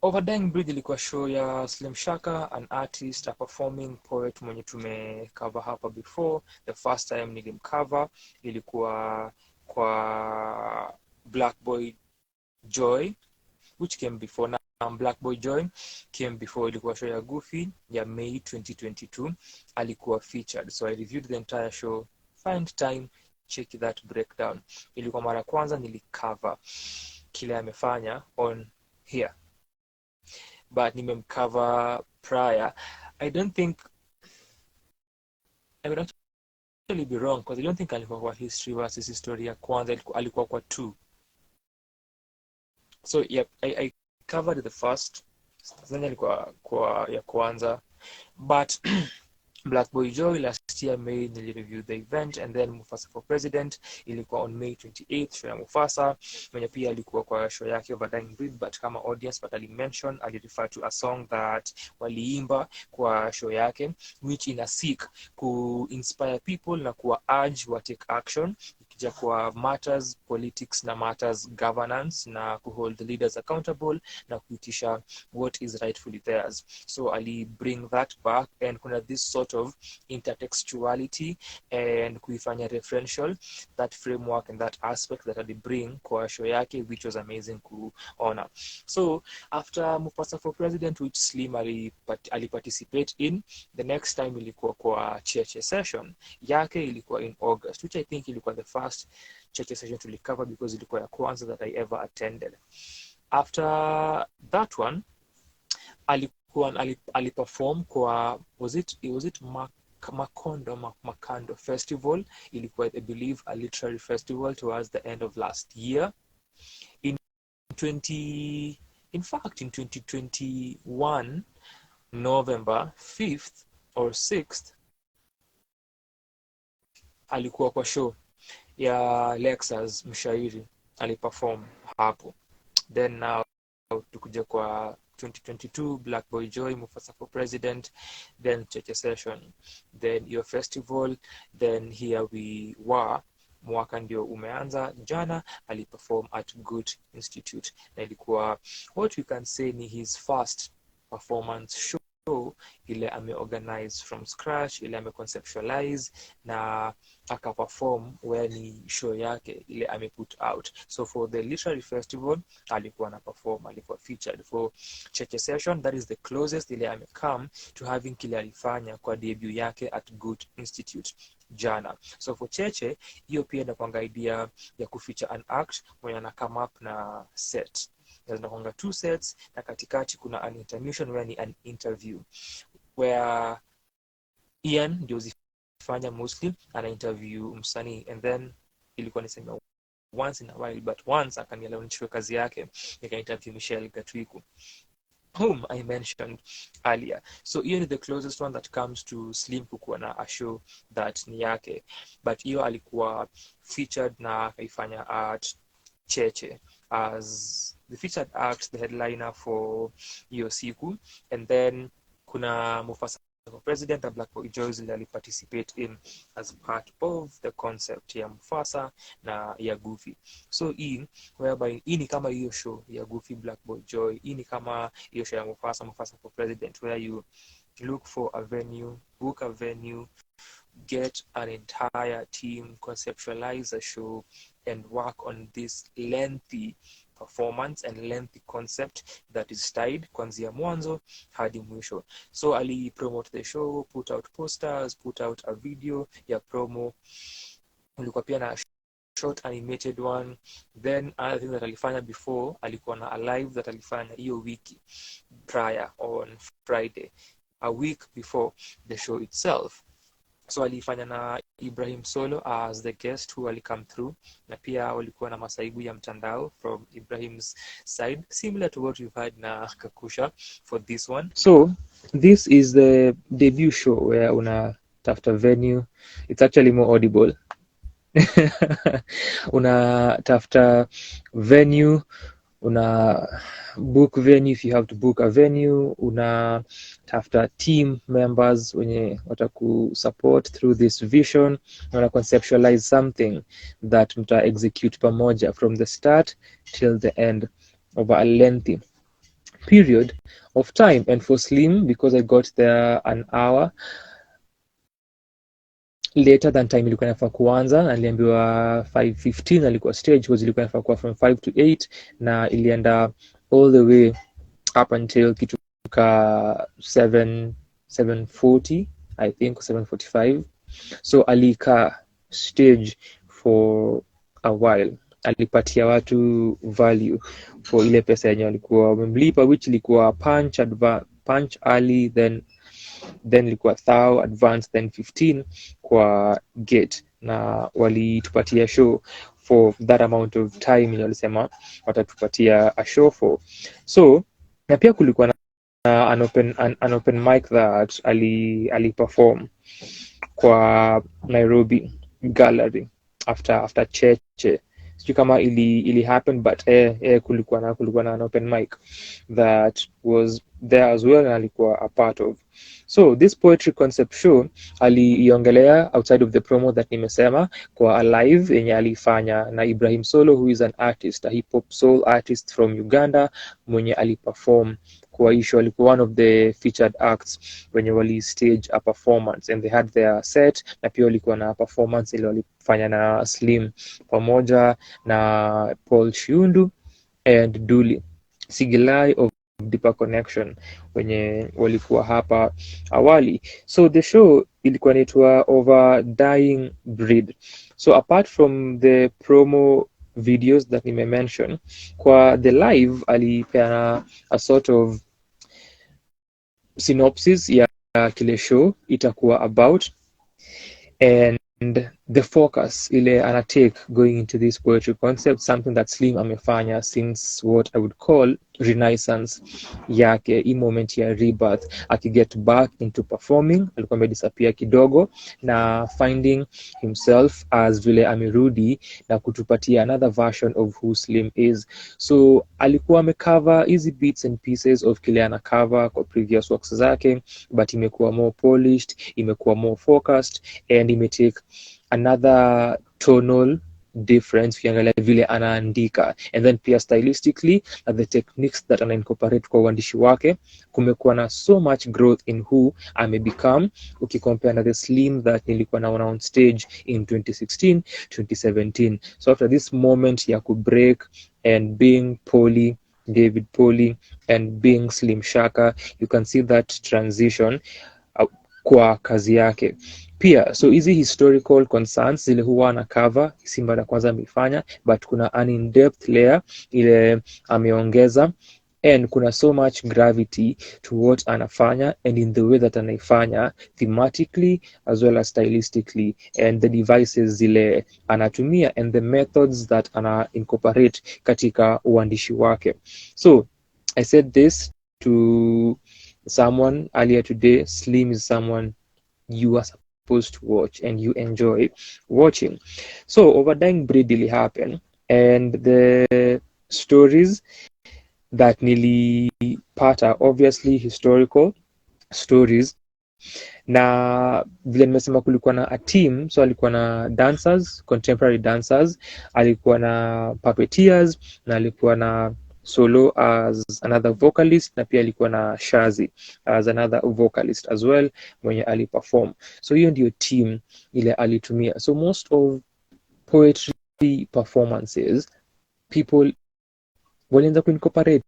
Overdying Bridge ilikuwa show ya Slim Shaka, an artist, a performing poet mwenye tumecover hapa before. The first time nilimcover ilikuwa kwa Black Boy Joy, which came before. Now Black Boy Joy came before, ilikuwa show ya Goofy ya May 2022, alikuwa featured. So I reviewed the entire show. Find time, check that breakdown. Ilikuwa mara kwanza nilicover kile amefanya on here, but nimemcover prior. I don't think, I would actually be wrong because I don't think alikuwa kwa history versus history ya kwanza, alikuwa kwa 2. So yep, I covered the first, then alikuwa kwa ya kwanza, but Black Boy Joy last year May nilireview the event, and then Mufasa for President ilikuwa on May 28th, show ya Mufasa mwenye pia alikuwa kwa show yake Overdying Breed, but kama audience, but alimention, alirefer to a song that waliimba kwa show yake, which ina seek ku inspire people na kuwa urge wa take action ikija kwa matters politics na matters governance, na ku hold the leaders accountable na kuitisha what is rightfully theirs. So ali bring that back, and kuna this sort of intertextuality and kuifanya referential, that framework and that aspect that ali bring kwa show yake, which was amazing kuona. So after Mufasa for President, which Slim ali participate in, the next time ilikuwa kwa Cheche session yake, ilikuwa in August, which I think ilikuwa the first Cheche session to recover because ilikuwa ya kwanza that I ever attended. After that one, aliperform kwa, was it Makando Festival. Ilikuwa, I believe, a literary festival towards the end of last year. In 2021, November 5th or 6th, alikuwa kwa show ya Lexus Mshairi, aliperform hapo. Then now tukuja kwa 2022, Black Boy Joy, Mufasa for President, then Cheche session, then your festival, then here we were, mwaka ndio umeanza. Jana aliperform at Goethe-Institut, na ilikuwa what we can say ni his first performance show ile ameorganize from scratch, ile ameconceptualize na akaperform where ni show yake ile ameput out. So for the literary festival alikuwa na perform, alikuwa featured. For Cheche session, that is the closest ile amecome to having kile alifanya kwa debut yake at Goethe-Institut jana. So for Cheche, hiyo pia inakuanga idea ya kufeature an act mwenye ana come up na set. Zinakuanga 2 sets, na katikati kuna an intermission where ni an interview where Ian ndio zifanya mostly ana interview msanii, and then ilikuwa nisema once in a while, but once akanielewa nichukue kazi yake nika interview Michelle Gatwiku, whom I mentioned earlier. So hiyo ni the closest one that comes to Slim kukuwa na a show that ni yake, but hiyo alikuwa featured na akaifanya at Cheche as the featured act, the headliner for hiyo siku. And then kuna Mufasa for President na Black Boy Joy zile participate in as part of the concept ya Mufasa na ya Goofy. So hii whereby hii ni kama hiyo show ya Goofy, Black Boy Joy, hii ni kama hiyo show ya Mufasa for President, where you look for a venue, book a venue, get an entire team, conceptualize a show, and work on this lengthy performance and lengthy concept that is tied kuanzia mwanzo hadi mwisho. So ali promote the show, put out posters, put out a video ya promo, ulikuwa pia na short animated one. Then another thing that alifanya before, alikuwa na a live that alifanya hiyo wiki prior on Friday, a week before the show itself. So alifanya na Ibrahim Solo as the guest who will come through, na pia walikuwa na masaibu ya mtandao from Ibrahim's side, similar to what we've had na Kakusha for this one. So this is the debut show where unatafuta venue. It's actually more audible. Unatafuta venue, una book venue if you have to book a venue, unatafuta team members wenye wataku support through this vision, una conceptualize something that mta execute pamoja from the start till the end over a lengthy period of time. And for Slim, because I got there an hour later than time ilikuwa inafaa kuanza, aliambiwa 5:15 alikuwa stage, because ilikuwa inafaa kuwa from 5 to 8 na ilienda all the way up until kitu ka 7:40 I think 7:45. So alikaa stage for a while, alipatia watu value for ile pesa yenye walikuwa wamemlipa, which ilikuwa punch early, then ilikuwa thou advance, then 15 kwa gate, na walitupatia show for that amount of time, walisema watatupatia a show for. So na pia kulikuwa na an open mic that ali perform kwa Nairobi Gallery after cheche, sijui kama ili happen, but kulikuwa na an open mic that was there as well, and alikuwa a part of. So this poetry concept show aliiongelea outside of the promo that nimesema, kwa a live yenye alifanya na Ibrahim Solo, who is an artist, a hip hop soul artist from Uganda, mwenye aliperform kwa isho. Alikuwa one of the featured acts wenye wali stage a performance, and they had their set, na pia walikuwa na performance ile walifanya na Slim pamoja na Paul Shiundu and Duli Sigilai of Deeper Connection wenye walikuwa hapa awali. So the show ilikuwa inaitwa Over Dying Breed. So apart from the promo videos that nime mention, kwa the live alipeana a sort of synopsis ya kile show itakuwa about, and the focus ile anatake going into this poetry concept, something that Slim amefanya since what I would call renaissance yake, hii moment ya rebirth, akiget back into performing. Alikuwa amedisappear kidogo na finding himself as vile amerudi na kutupatia another version of who Slim is. So alikuwa amecover easy bits and pieces of kile ana cover kwa previous works zake, but imekuwa more polished, imekuwa more focused, and imetake another tonal difference ukiangalia vile anaandika, and then pia stylistically the techniques that ana incorporate kwa uandishi wake, kumekuwa na so much growth in who ame become, ukicompare na the Slim that nilikuwa naona on stage in 2016 2017. So after this moment ya kubreak and being David Polly and being Slim Shaka, you can see that transition kwa kazi yake pia. So hizi historical concerns zile huwa na cover Simba la kwanza amefanya, but kuna an in-depth layer ile ameongeza, and kuna so much gravity to what anafanya, and in the way that anaifanya thematically as well as stylistically, and the devices zile anatumia, and the methods that ana incorporate katika uandishi wake. So I said this to someone earlier today, Slim is someone you are supposed to watch and you enjoy watching. So Over Dying Breed really happened, and the stories that nilipata obviously historical stories, na vile nimesema kulikuwa na a team, so alikuwa na dancers, contemporary dancers, alikuwa na puppeteers, na alikuwa na Solo as another vocalist, na pia alikuwa na Shazi as another vocalist as well mwenye aliperform. So hiyo ndio team ile alitumia. So most of poetry performances, people walianza kuincorporate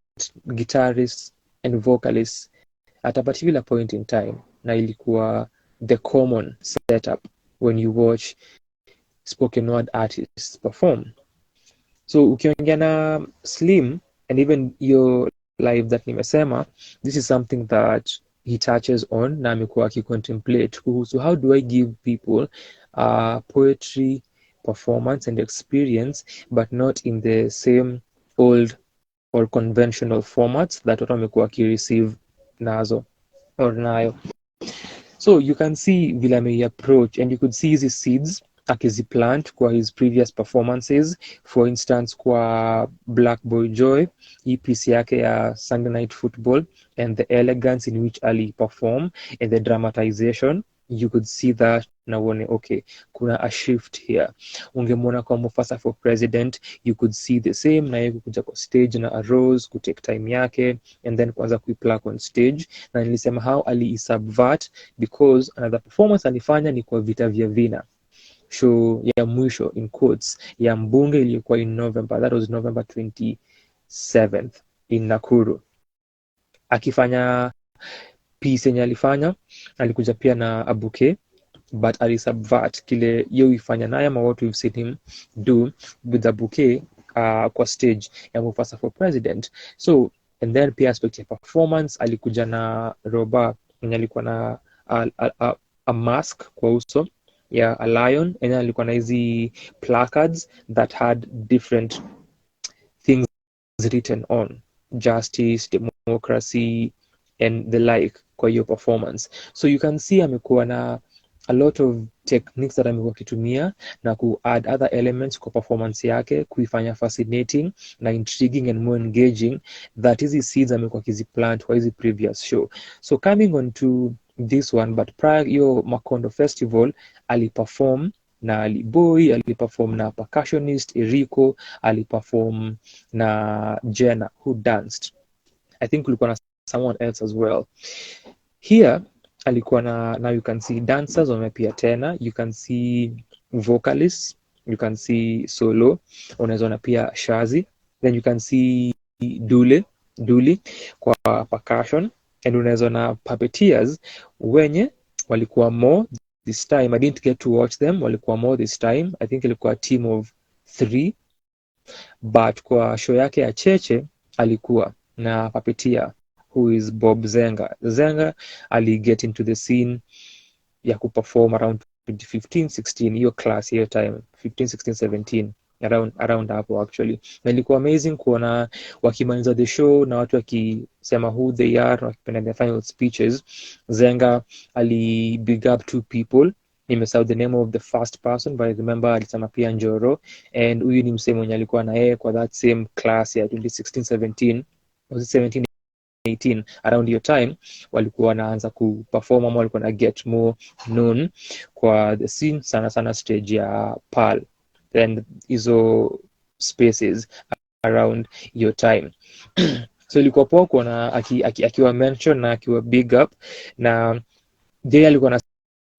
guitarists and vocalists at a particular point in time, na ilikuwa the common setup when you watch spoken word artists perform. So ukiongea na Slim, and even your live that nimesema, this is something that he touches on, na amekuwa akicontemplate kuhusu how do I give people poetry performance and experience, but not in the same old or conventional formats that watu wamekuwa akireceive nazo or nayo. So you can see vile ame approach, and you could see his seeds akiziplant kwa his previous performances. For instance, kwa Black Boy Joy, hii piece yake ya Sunday Night Football, and the elegance in which Ali perform and the dramatization you could see that na uone okay, kuna a shift here. Ungemwona kwa Mufasa for president, you could see the same, na yeye kuja kwa stage na arose kutake time yake and then kuanza kuiplug on stage. Na nilisema how ali-subvert because another performance alifanya ni kwa vita vya vina, show ya mwisho in quotes ya mbunge iliyokuwa in November, that was November 27th in Nakuru. Akifanya piece yenye alikuja pia na a bouquet, but alisubvert kile yeye ifanya naye ama what we've seen him do with the bouquet kwa stage ya Mufasa for president. So and then pia aspect ya performance, alikuja na roba yenye alikuwa na a mask kwa uso ya a lion, and then alikuwa na hizi placards that had different things written on justice, democracy and the like kwa hiyo performance. So you can see amekuwa na a lot of techniques that amekuwa akitumia na ku add other elements kwa performance yake, kuifanya fascinating na intriguing and more engaging, that hizi seeds amekuwa akiziplant kwa hizi previous show. So coming on to this one, but prior hiyo Makondo Festival aliperform na Aliboy, aliperform na percussionist Eriko, aliperform na Jenna who danced. I think kulikuwa na someone else as well. Here alikuwa na, now you can see dancers wamepia tena, you can see vocalists, you can see solo, unaweza ona pia Shazi, then you can see Duli kwa percussion, and unaweza na puppeteers wenye walikuwa more this time. I didn't get to watch them, walikuwa more this time. I think ilikuwa a team of 3, but kwa show yake ya Cheche alikuwa na puppeteer who is Bob Zenga. Zenga ali get into the scene ya kuperform around 2015-16, hiyo class hiyo time 15-16-17, around hapo actually. Na ilikuwa amazing kuona wakimaliza the show na watu wakisema who they are na wakipenda their final speeches. Zenga ali big up 2 people, nimesahau the name of the first person but I remember alisema pia Njoro, and huyu ni msemo mwenye alikuwa na yeye kwa that same class ya 2016-17, was it 17 18, around your time walikuwa wanaanza kuperform ama walikuwa na get more known kwa the scene, sana sana stage ya Pearl and hizo spaces around your time. So ilikuwa poa kuona akiwa mention na akiwa big up, na yeye alikuwa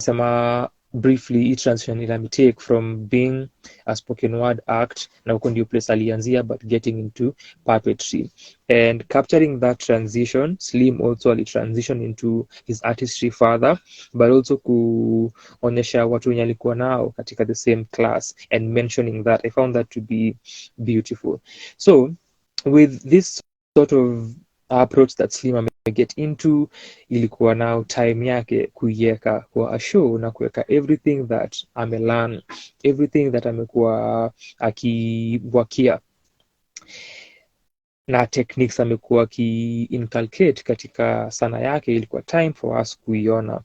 anasema briefly transition ila take from being a spoken word act na huko ndio place alianzia, but getting into puppetry and capturing that transition. Slim also transition into his artistry further, but also kuonyesha watu wenye alikuwa nao katika the same class and mentioning that. I found that to be beautiful. So with this sort of approach that Slim get into, ilikuwa now time yake kuiweka kwa a show na kuweka everything that amelearn, everything that amekuwa akiwakia na techniques amekuwa inculcate katika sana yake. Ilikuwa time for us kuiona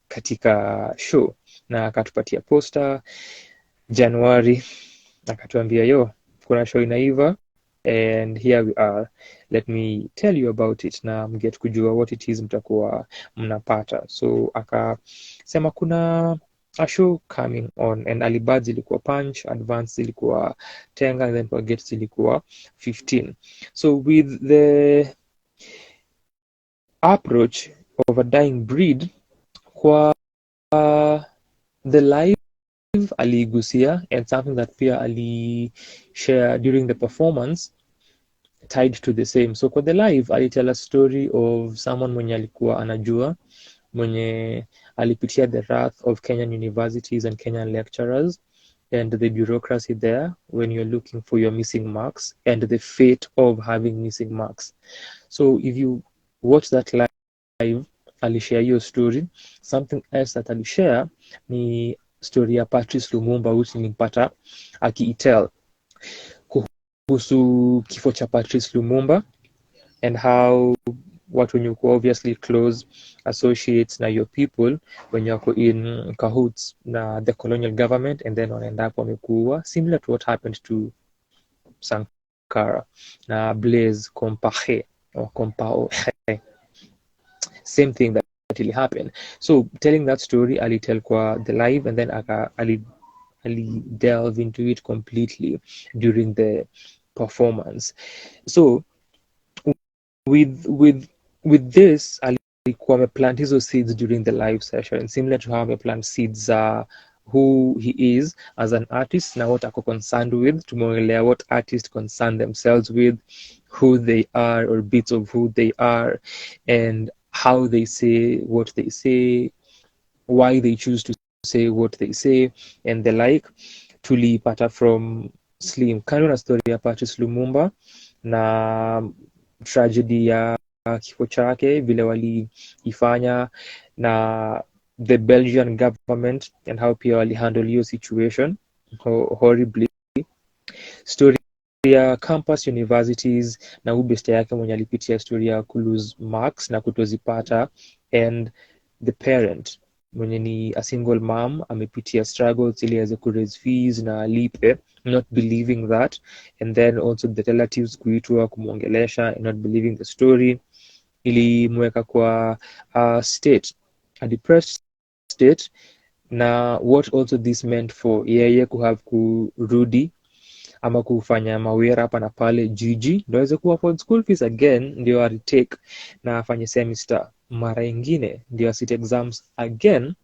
katika show, na akatupatia poster January, akatuambia yo kuna show inaiva and here we are, let me tell you about it na mget kujua what it is mtakuwa mnapata. So akasema kuna a show coming on, and Alibad ilikuwa punch, advance ilikuwa tenga, and then forget ilikuwa 15. So with the approach of a dying breed, kwa the live aligusia, and something that pia share during the performance tied to the same. So kwa the live alitell a story of someone mwenye alikuwa anajua, mwenye alipitia the wrath of Kenyan universities and Kenyan lecturers and the bureaucracy there when you're looking for your missing marks and the fate of having missing marks. So if you watch that live, alishare your story. Something else that alishare ni story ya Patrice Lumumba, which nilipata akiitell kuhusu kifo cha Patrice Lumumba and how watu wenye uko obviously close associates na your people when you're in cahoots na the colonial government, and then wanaenda hapo wamekuwa, similar to what happened to Sankara na Blaise Compaoré or Compaoré, same thing that that will happen. So telling that story, Ali tell kwa the live, and then Ali delve into it completely during the performance. So with this, alikuwa ameplant hizo seeds during the live session, similar to how ameplant seeds who he is as an artist na what ako concerned with. Tumeongelea what artists concern themselves with, who they are or bits of who they are, and how they say what they say, why they choose to say what they say, and the like. Tulipata from Slim kando na story ya Patrice Lumumba na tragedy ya kifo chake vile waliifanya, na the Belgian government and how pia walihandle hiyo situation horribly. Story ya campus universities na ubeste yake mwenye alipitia story ya kulose marks na kutozipata, and the parent mwenye ni a single mom amepitia struggles ili aweze kuraise fees na alipe, not believing that, and then also the relatives kuitwa kumwongelesha and not believing the story, ilimweka kwa state, a depressed state. Na what also this meant for yeye kuhave kurudi ama kufanya mawera hapa na pale jiji ndio aweze kuwa afford school fees again, ndio aretake na afanye semester mara ingine, ndio asit exams again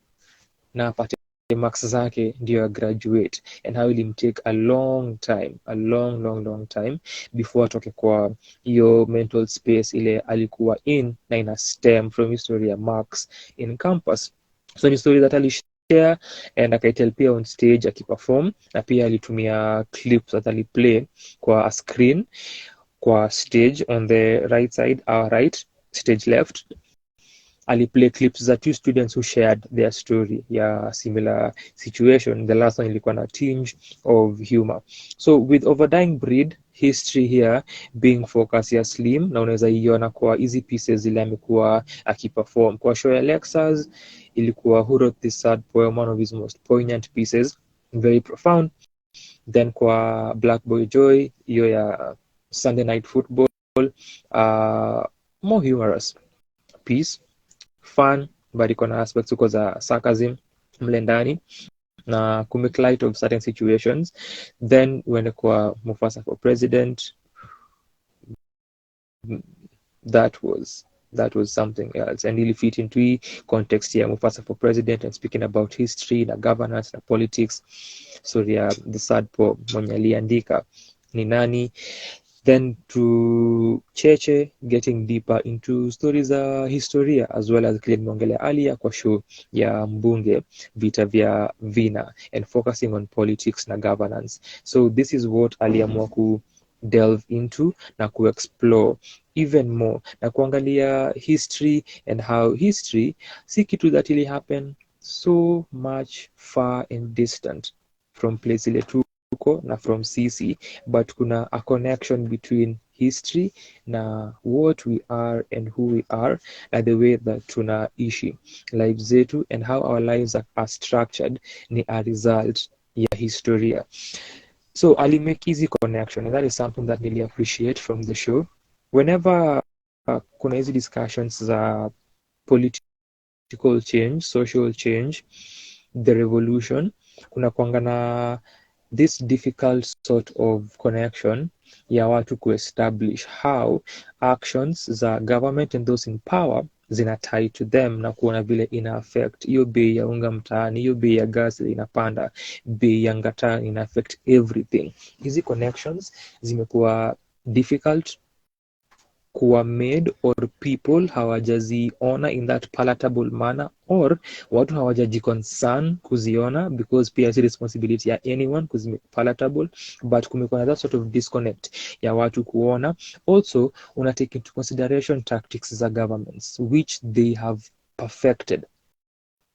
na apate marks zake ndio graduate, and how will him take a long time, a long time before atoke kwa hiyo mental space ile alikuwa in, na ina stem from history ya marks in campus. So ni story that alishare and akaitel pia on stage akiperform, na pia alitumia clips that aliplay kwa a screen kwa stage on the right side, our right, stage left. Aliplay clips za two students who shared their story ya similar situation. The last one ilikuwa na tinge of humor. So with Overdying Breed, history here being focus ya Slim, na unaweza iona kwa easy pieces zile amekuwa akiperform. Kwa show ya Lexus ilikuwa Who Wrote This Sad Poem, one of his most poignant pieces, very profound. Then kwa Black Boy Joy, hiyo ya Sunday Night Football, more humorous piece, fun but iko na aspects uko za sarcasm mle ndani na kumake light of certain situations. Then when kwa Mufasa for President, that was something else, and really fit into the context here, Mufasa for President, and speaking about history na governance na politics. So yeah, the sad poem mwenye aliandika ni nani. Then to Cheche, getting deeper into stories historia, as well as kile nimeongelea earlier kwa show ya mbunge vita vya vina, and focusing on politics na governance. So this is what aliamua ku delve into na ku explore even more na kuangalia history, and how history si kitu that really happen so much far and distant from place ile tuko na from sisi, but kuna a connection between history na what we are and who we are, na the way that tunaishi lives zetu, and how our lives are structured ni a result ya historia. So Ali make easy connection, and that is something that really appreciate from the show. Whenever kuna hizi discussions za political change, social change, the revolution, kuna kuanga na this difficult sort of connection ya watu kuestablish how actions za government and those in power zina tie to them, na kuona vile ina affect hiyo bei ya unga mtaani, hiyo bei ya gas inapanda, bei ya ngata ina affect everything. Hizi connections zimekuwa difficult kuwa made, or people hawajaziona in that palatable manner, or watu hawajajiconcern kuziona, because pia si responsibility ya anyone kuzimake palatable, but kumekuwa na that sort of disconnect ya watu kuona. Also una take into consideration tactics za governments which they have perfected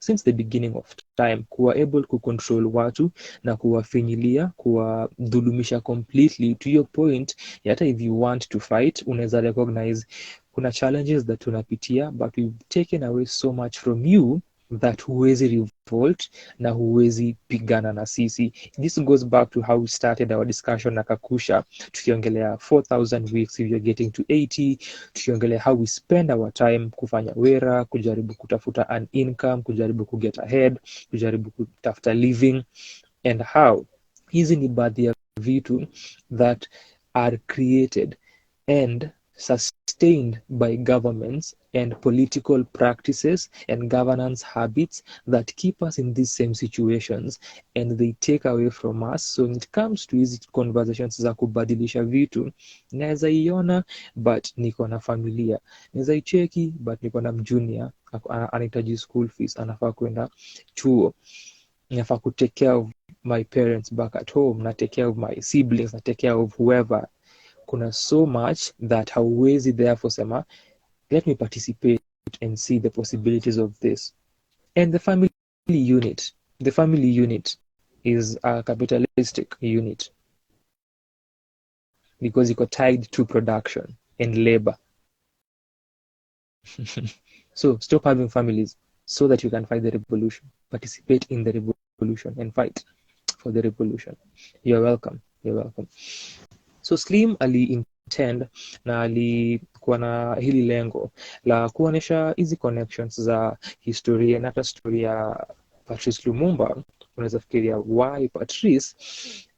since the beginning of time, kuwa able kucontrol watu na kuwafinyilia, kuwadhulumisha completely to your point hata if you want to fight unaweza recognize kuna challenges that tunapitia, but we've taken away so much from you that huwezi revolt na huwezi pigana na sisi. This goes back to how we started our discussion na Kakusha, tukiongelea 4000 weeks if you're getting to 80, tukiongelea how we spend our time kufanya wera, kujaribu kutafuta an income, kujaribu kuget ahead, kujaribu kutafuta living, and how hizi ni baadhi ya vitu that are created and sustained by governments and political practices and governance habits that keep us in these same situations, and they take away from us. So when it comes to hizi conversations za kubadilisha vitu, naweza iona but niko na familia, naweza icheki but niko na mjunior anahitaji school fees, anafaa kwenda chuo, nafaa ku take care of my parents back at home, na take care of my siblings, na take care of whoever. Kuna so much that hauwezi therefore sema let me participate and see the possibilities of this. And the family unit is a capitalistic unit because it's tied to production and labor. So stop having families so that you can fight the revolution, participate in the revolution and fight for the revolution. You're welcome. So Slim intend na alikuwa na hili lengo la kuonesha hizi connections za historia na hata story ya Patrice Lumumba. Unaweza fikiria why Patrice,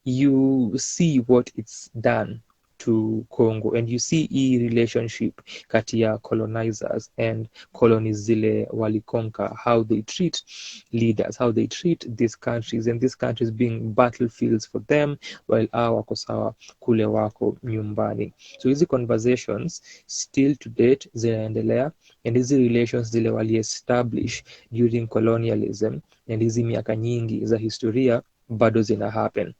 you see what it's done to Congo and you see hii relationship kati ya colonizers and colonies zile walikonka, how they treat leaders, how they treat these countries, and these countries being battlefields for them while wako sawa kule wako nyumbani. So hizi conversations still to date zinaendelea, and hizi relations zile wali establish during colonialism and hizi miaka nyingi za historia bado zina happen.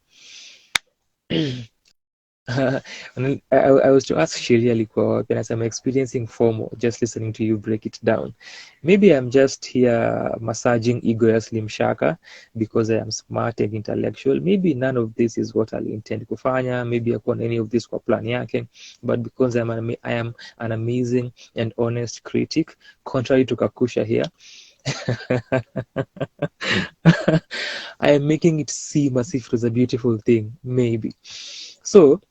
I was to ask Shiri alikuwa wapi, and I'm experiencing FOMO just listening to you break it down. Maybe I'm just here massaging ego ya Slim Shaka because I am smart and intellectual. Maybe none of this is what I'll intend kufanya. Maybe hakuna any of this kwa plan yake. But because I am an amazing and honest critic, contrary to Kakusha here, I am making it seem as if it was a beautiful thing, maybe. So,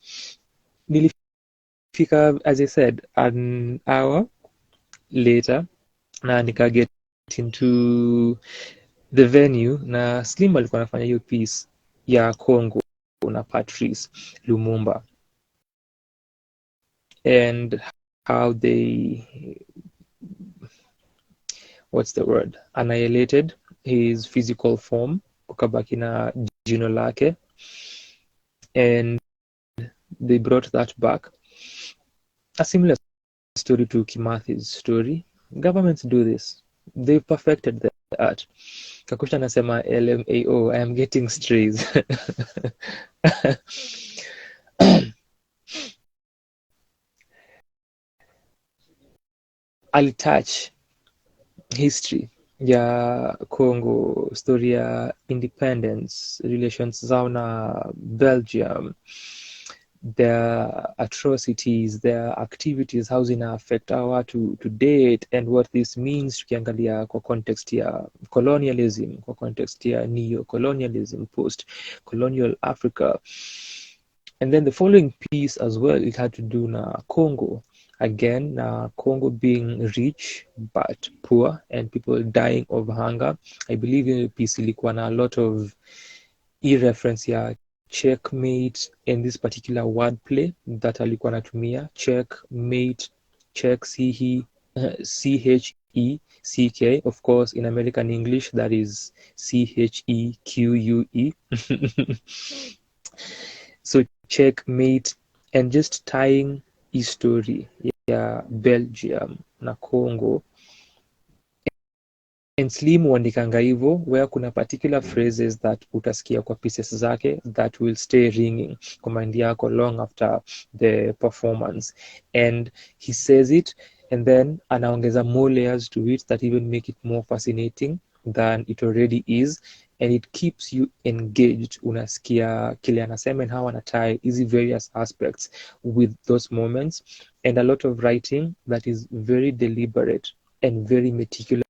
nilifika, as I said, an hour later, na nika get into the venue, na Slim alikuwa anafanya hiyo piece ya Congo na Patrice Lumumba, and how they, annihilated his physical form, ukabaki na jino lake, and they brought that back. A similar story to Kimathi's story. Governments do this. They've perfected the art. Kakusha anasema LMAO, I am getting strays. I'll touch history ya Congo, story ya independence, relations zao na Belgium, their atrocities, their activities, how zina affect our watu to date, and what this means tukiangalia kwa context ya colonialism, kwa context ya neo-colonialism, post-colonial Africa. And then the following piece as well, it had to do na Congo. Again, Congo being rich but poor and people dying of hunger. I believe in the piece ilikuwa na a lot of reference ya checkmate and this particular wordplay that alikuwa natumia, checkmate, check, CHECK. Of course, in American English, that is CHEQUE. So checkmate, and just tying history ya Belgium na Congo. And Slim huandikanga hivyo, where kuna particular phrases that utasikia kwa pieces zake that will stay ringing kwa mind yako long after the performance, and he says it and then anaongeza more layers to it that even make it more fascinating than it already is, and it keeps you engaged. Unasikia kile anasema and how anatie hizi various aspects with those moments, and a lot of writing that is very deliberate and very meticulous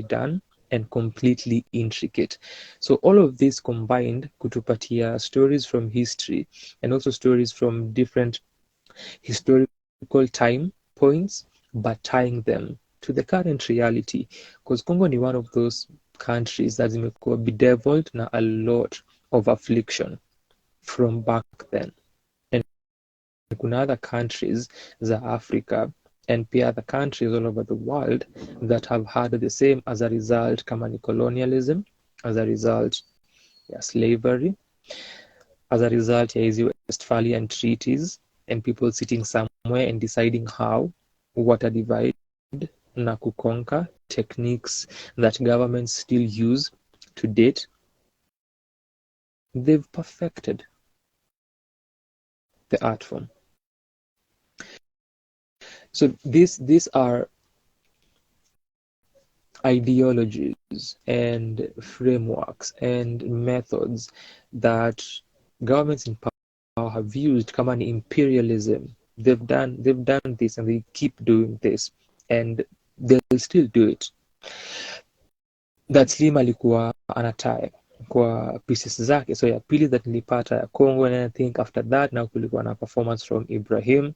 done and completely intricate. So all of this combined kutupatia stories from history and also stories from different historical time points, but tying them to the current reality. Because Congo is one of those countries that zimekuwa bedeviled na a lot of affliction from back then. And kuna other countries za Africa and pia other countries all over the world that have had the same as a result, kama ni colonialism, as a result ya slavery, as a result ya hizi Westphalian treaties and people sitting somewhere and deciding how, what a divide na kuconquer, techniques that governments still use to date. They've perfected the art form. So these are ideologies and frameworks and methods that governments in power have used, kama ni imperialism. They've done this and they keep doing this and they'll still do it. That Slim alikuwa anataya kwa pieces zake. So ya pili that nilipata ya Congo, and I think after that now kulikuwa na performance from Ibrahim.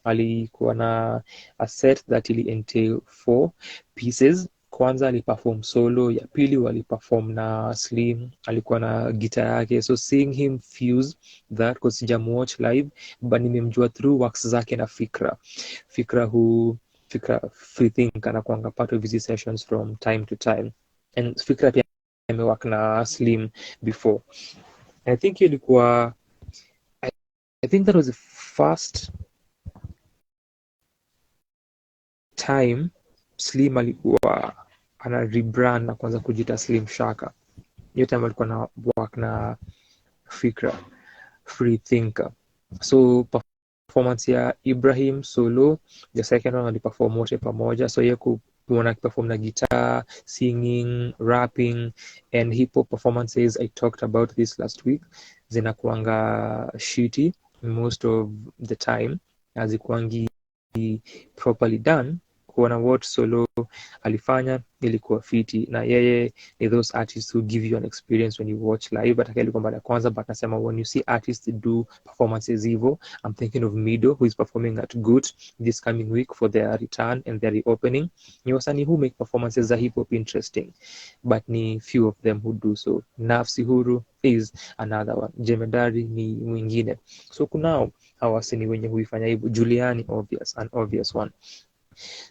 Alikuwa na a set that ili entail 4 pieces. Kwanza aliperform solo, ya pili waliperform na Slim, alikuwa na guitar yake. So seeing him fuse that, because sijamuwatch live but nimemjua through works zake na Fikra Free Think anakuanga part of his sessions from time to time, and Fikra pia amework na Slim before. I think ilikuwa I think that was the first time Slim alikuwa ana rebrand na kuanza kujita Slim Shaka. Hiyo time alikuwa na work na Fikra Free Thinker. So performance ya Ibrahim solo, the second one aliperform wote pamoja. So yeye kuona akiperform na guitar, singing, rapping and hip hop performances. I talked about this last week. Zinakuanga shitty most of the time, hazikuangi properly done. Kuona what solo alifanya ilikuwa fiti, na yeye ni those artists who give you an experience when you watch live. But ilikuwa mara kwanza, but nasema when you see artists do performances hivyo, I'm thinking of Mido, who is performing at Goethe this coming week for their return and their reopening. Ni wasanii who make performances za hip hop interesting, but ni few of them who do so. Nafsi Huru is another one, Jemedari ni mwingine. So kunao hawasanii wenye huifanya hivyo. Juliani, an obvious one.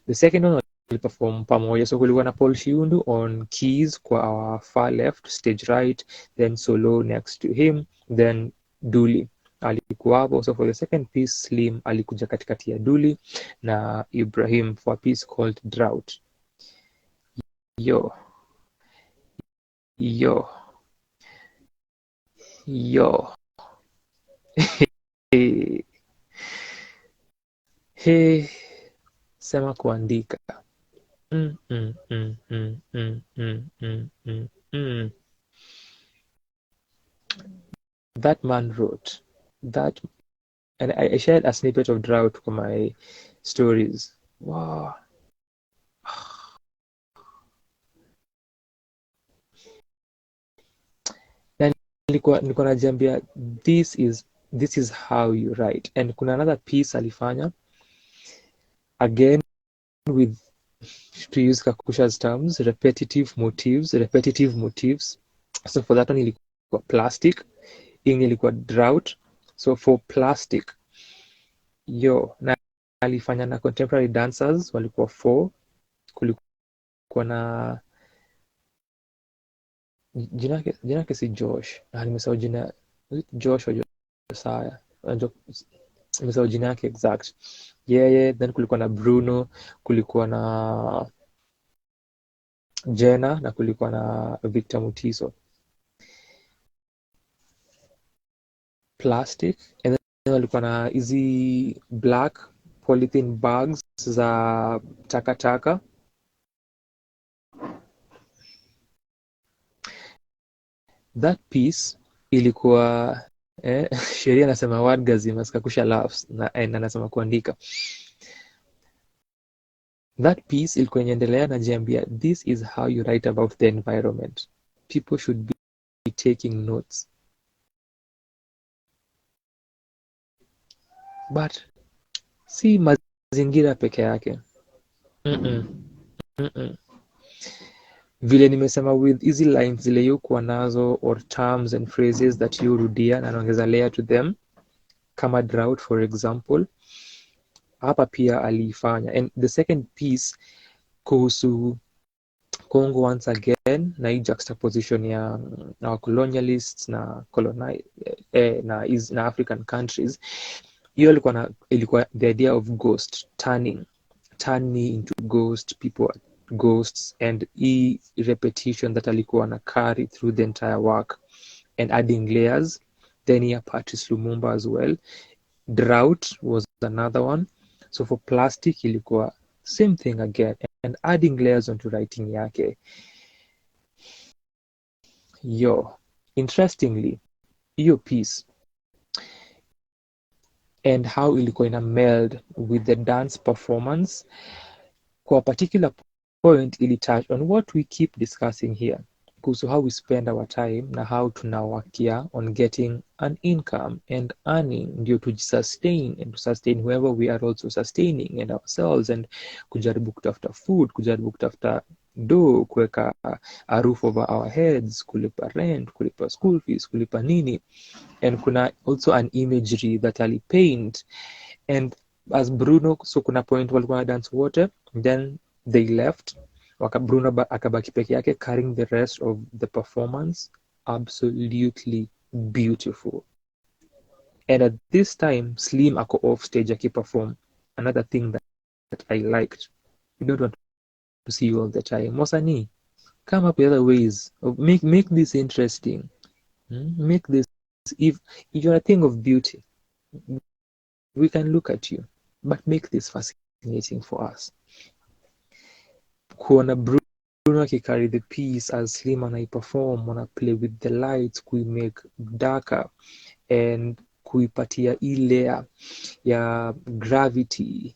The second one perform pamoja. So kulikuwa na Paul Shiundu on keys kwa our far left, stage right, then solo next to him, then Duli alikuwa hapo. So for the second piece, Slim alikuja katikati ya Duli na Ibrahim for a piece called Drought. Yo hey, sema kuandika. That man wrote that, and I shared a snippet of Drought for my stories. Wow. Nilikuwa najiambia this is how you write. And kuna another piece alifanya again with, to use Kakusha's terms, repetitive motives. So for that one ilikuwa plastic, ingine ilikuwa Drought. So for plastic, na alifanya na contemporary dancers walikuwa 4. Kulikuwa na jina yake si Josh, nimesahau jina, Josh au Josiah, nimesahau jina yake exact. Then kulikuwa na Bruno, kulikuwa na Jenna na kulikuwa na Victor Mutiso. Plastic, and then walikuwa na hizi black polythene bags za takataka. That piece ilikuwa sheria anasema word gazima, Kakusha laughs na anasema kuandika. That piece ilikuwa inaendelea na jiambia, this is how you write about the environment. People should be taking notes. But si mazingira peke yake. Vile nimesema, with easy lines zile yukuwa nazo or terms and phrases that you rudia na naongeza layer to them, kama drought for example, hapa pia aliifanya. And the second piece kuhusu Congo once again, na hii juxtaposition ya colonialists na na African countries, hiyo ilikuwa the idea of ghost turn me into ghost, people are ghosts, and repetition that alikuwa na carry through the entire work and adding layers. Then here Patrice Lumumba as well. Drought was another one. So for plastic ilikuwa same thing again, and adding layers onto writing yake. Interestingly, hiyo piece and how ilikuwa ina meld with the dance performance, kwa a particular point ili touch on what we keep discussing here, kuhusu how we spend our time na how tunawakia on getting an income and earning ndio tujisustain and to sustain whoever we are also sustaining and ourselves, and kujaribu kutafuta food, kujaribu kutafuta do, kuweka a roof over our heads, kulipa rent, kulipa school fees, kulipa nini. And kuna also an imagery that ali paint, and as Bruno, so kuna point walikuwa dance wote, then they left, Bruno akabaki peke yake carrying the rest of the performance. Absolutely beautiful. And at this time Slim ako off stage akiperform. Another thing that I liked, you don't want to see you all the time. Mosani, come up with other ways of make this interesting. Make this, if you're a thing of beauty, we can look at you, but make this fascinating for us. Kuona Bruno carry the piece as Slim anaiperform, wana play with the lights, make darker and kuipatia layer ya gravity.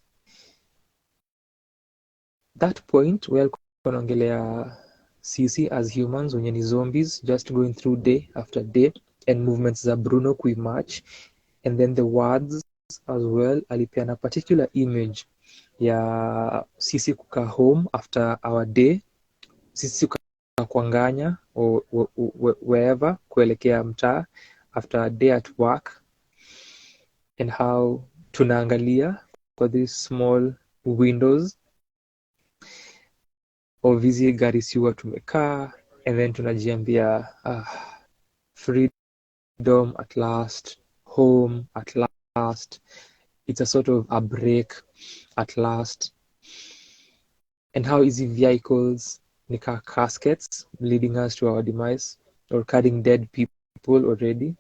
That point where kunaongelea sisi as humans wenye ni zombies just going through day after day, and movements za Bruno match, and then the words as well. Alipeana particular image ya sisi kukaa home after our day, sisi kukaa kuanganya or wherever, kuelekea mtaa after a day at work, and how tunaangalia kwa these small windows of hizi gari siwa tumekaa, and then tunajiambia freedom at last, home at last, it's a sort of a break at last. And how easy vehicles nika caskets leading us to our demise, or carrying dead people already.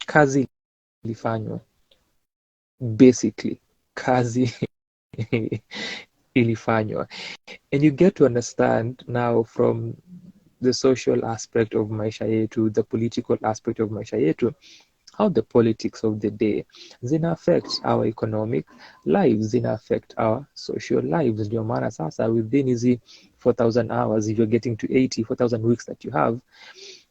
Kazi ilifanywa, basically kazi ilifanywa. And you get to understand now from the social aspect of maisha yetu, the political aspect of maisha yetu, how the politics of the day zina affect our economic lives, zina affect our social lives. Ndio maana sasa within hizi 4,000 hours, if you're getting to 4,000 weeks that you have,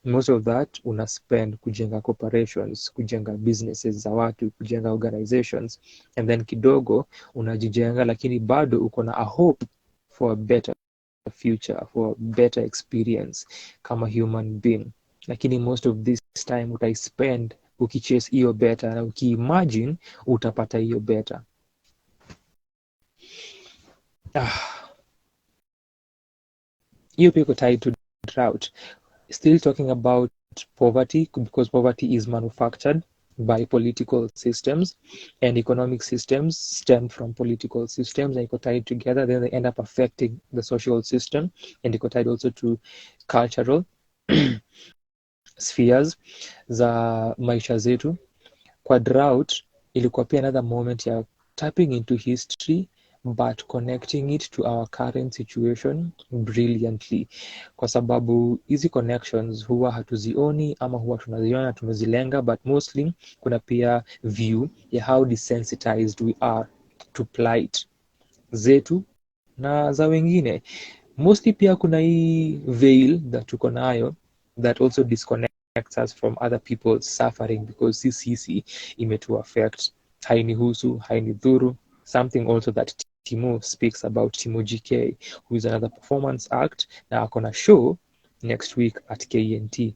most of that una spend kujenga corporations, kujenga businesses za watu, kujenga organizations, and then kidogo unajijenga, lakini bado uko na a hope for a better future, for a better experience kama human being. Lakini most of this time utaispend ukichase hiyo better, na ukiimagine utapata hiyo better. Hiyo pia iko tied to drought. Still talking about poverty, because poverty is manufactured by political systems, and economic systems stem from political systems, and iko tied together, then they end up affecting the social system, and iko tied also to cultural spheres za maisha zetu. Kwa drought ilikuwa pia another moment ya tapping into history but connecting it to our current situation brilliantly, kwa sababu hizi connections huwa hatuzioni ama huwa tunaziona tumezilenga, but mostly kuna pia view ya how desensitized we are to plight zetu na za wengine. Mostly pia kuna hii veil that tuko nayo that also disconnects us from other people's suffering, because sisi imetu affect, hainihusu, hainidhuru. Something also that Timo speaks about, Timo GK, who is another performance act, na akona show next week at KNT,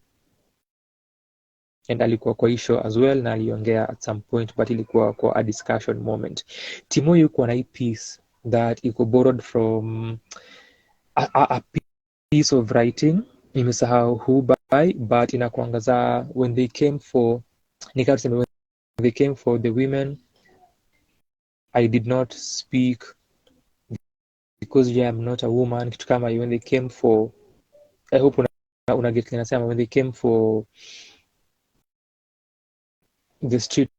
and alikuwa kwa hii show as well, na aliongea at some point, but ilikuwa kwa a discussion moment. Timo yuko na hii piece that iko borrowed from a piece of writing, nimesahau who by, but inakuangaza when they came for, nikasema when they came for the women, I did not speak because I am not a woman, kitu kama when they came for, I hope una get kinasema, when they came for the street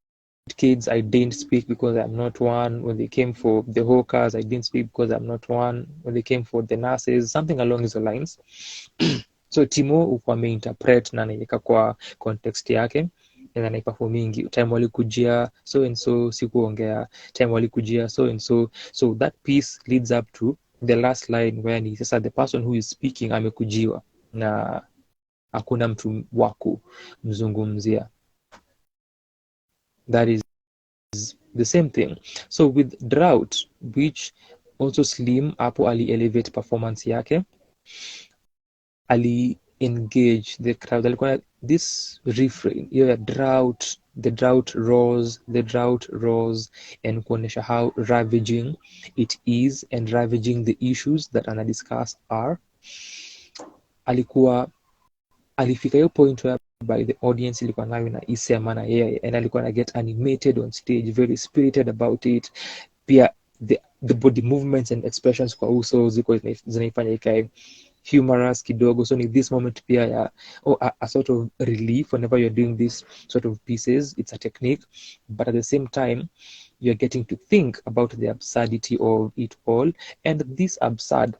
kids, I didn't speak because I'm not one. When they came for the hawkers, I didn't speak because I'm not one. When they came for the nurses, something along these lines. So Timo ukuwa ameinterpret na naika kwa context yake, na naipafu mingi. Time walikujia so and so, sikuongea. Time walikujia so and so. So that piece leads up to the last line where ni sasa the person who is speaking amekujiwa na hakuna mtu waku mzungumzia. That is the same thing. So with drought, which also Slim hapo ali elevate performance yake, ali engage the crowd, alikuwa this refrain, yeah, drought, the drought rose, and kuonesha how ravaging it is and ravaging the issues that ana discuss are. Alifika hiyo point where by the audience ilikuwa nayo na isema na yeye, and alikuwa na get animated on stage, very spirited about it. Pia the body movements and expressions kwa uso ziko zinaifanya ikae humorous kidogo. So in this moment pia ya a sort of relief whenever you're doing this sort of pieces. It's a technique, but at the same time you're getting to think about the absurdity of it all, and these absurd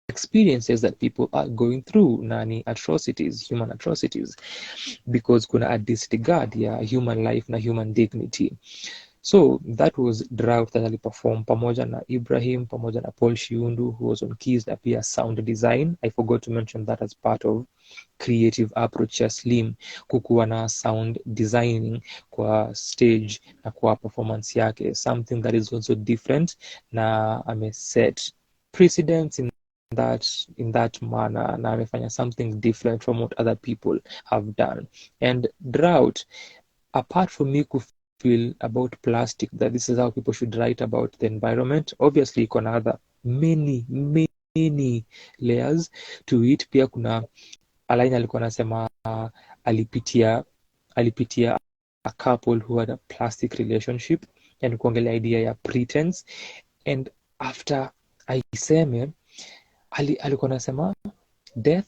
experiences that people are going through, nani atrocities, human atrocities, because kuna a disregard ya human life na human dignity. So that was drought that aliperform pamoja na Ibrahim, pamoja na Paul Shiundu, who was on keys na pia sound design. I forgot to mention that as part of creative approach ya Slim, kukuwa na sound designing kwa stage na kwa performance yake, something that is also different, na ameset precedents in that manner, na amefanya something different from what other people have done. And drought, apart from me feel about plastic, that this is how people should write about the environment, obviously kuna other many layers to it. Pia kuna Alain alikuwa anasema alipitia a couple who had a plastic relationship, and kuongelea idea ya pretense, and after aiseme alikuwa anasema death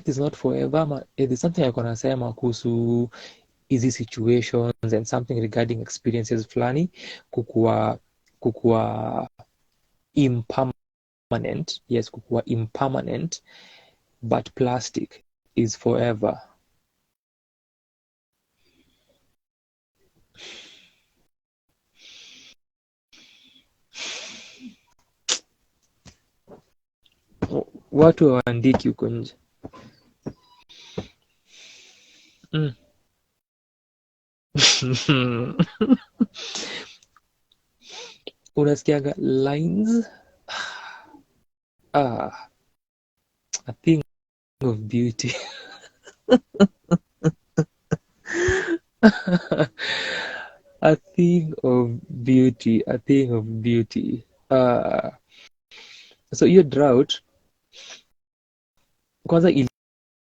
is not forever. It is something alikuwa anasema kuhusu easy situations and something regarding experiences fulani kukuwa impermanent. Yes, kukuwa impermanent, but plastic is forever. Watu waandiki huko nje. Unasikiaga lines, a thing of beauty. a thing of beauty. So hiyo drought kwanza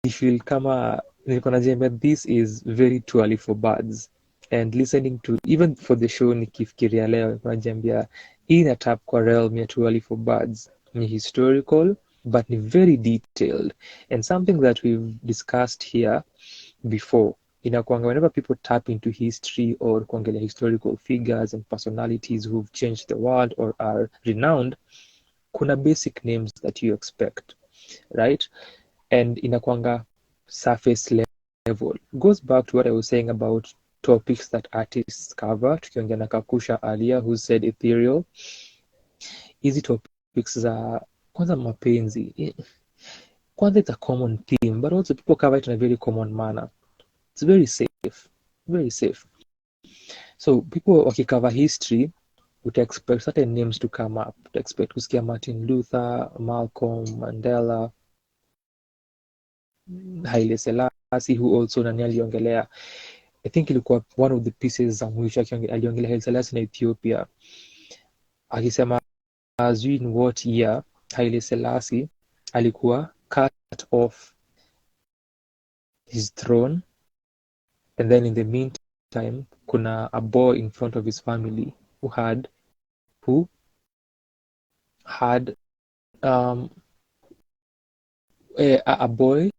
ilifeel kama nilikuwa najambia this is very too early for birds, and listening to even for the show nikifikiria leo najambia hii inatap kwa realm ya too early for birds, ni historical but ni very detailed, and something that we've discussed here before inakuanga whenever people tap into history or kuangalia historical figures and personalities who've changed the world or are renowned, kuna basic names that you expect, right? And inakuanga surface level. Goes back to what I was saying about topics that artists cover, tukiongea na Kakusha earlier who said ethereal. Hizi topics za kwanza mapenzi, kwanza it's a common theme, but also people cover it in a very common manner. It's very safe, very safe. So people wakikover history, would expect certain names to come up. Would expect kusikia Martin Luther, Malcolm, Mandela, Haile Selassie, who also nani aliongelea, I think ilikuwa one of the pieces za mwisho aliongelea Haile Selassie na Ethiopia, akisema as in what year Haile Selassie alikuwa cut off his throne, and then in the meantime kuna a boy in front of his family who had a boy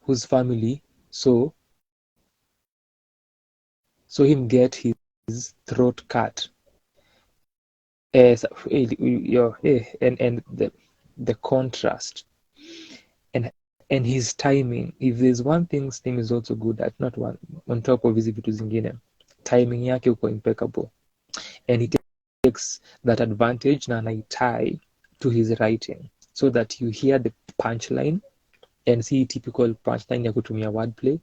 whose family saw him get his throat cut. And the contrast and his timing. If there's one thing Slim is also good at, not one, on top of hizi vitu zingine, timing yake uko impeccable, and he takes that advantage na anaitie to his writing so that you hear the punchline and see typical punchline ya kutumia wordplay,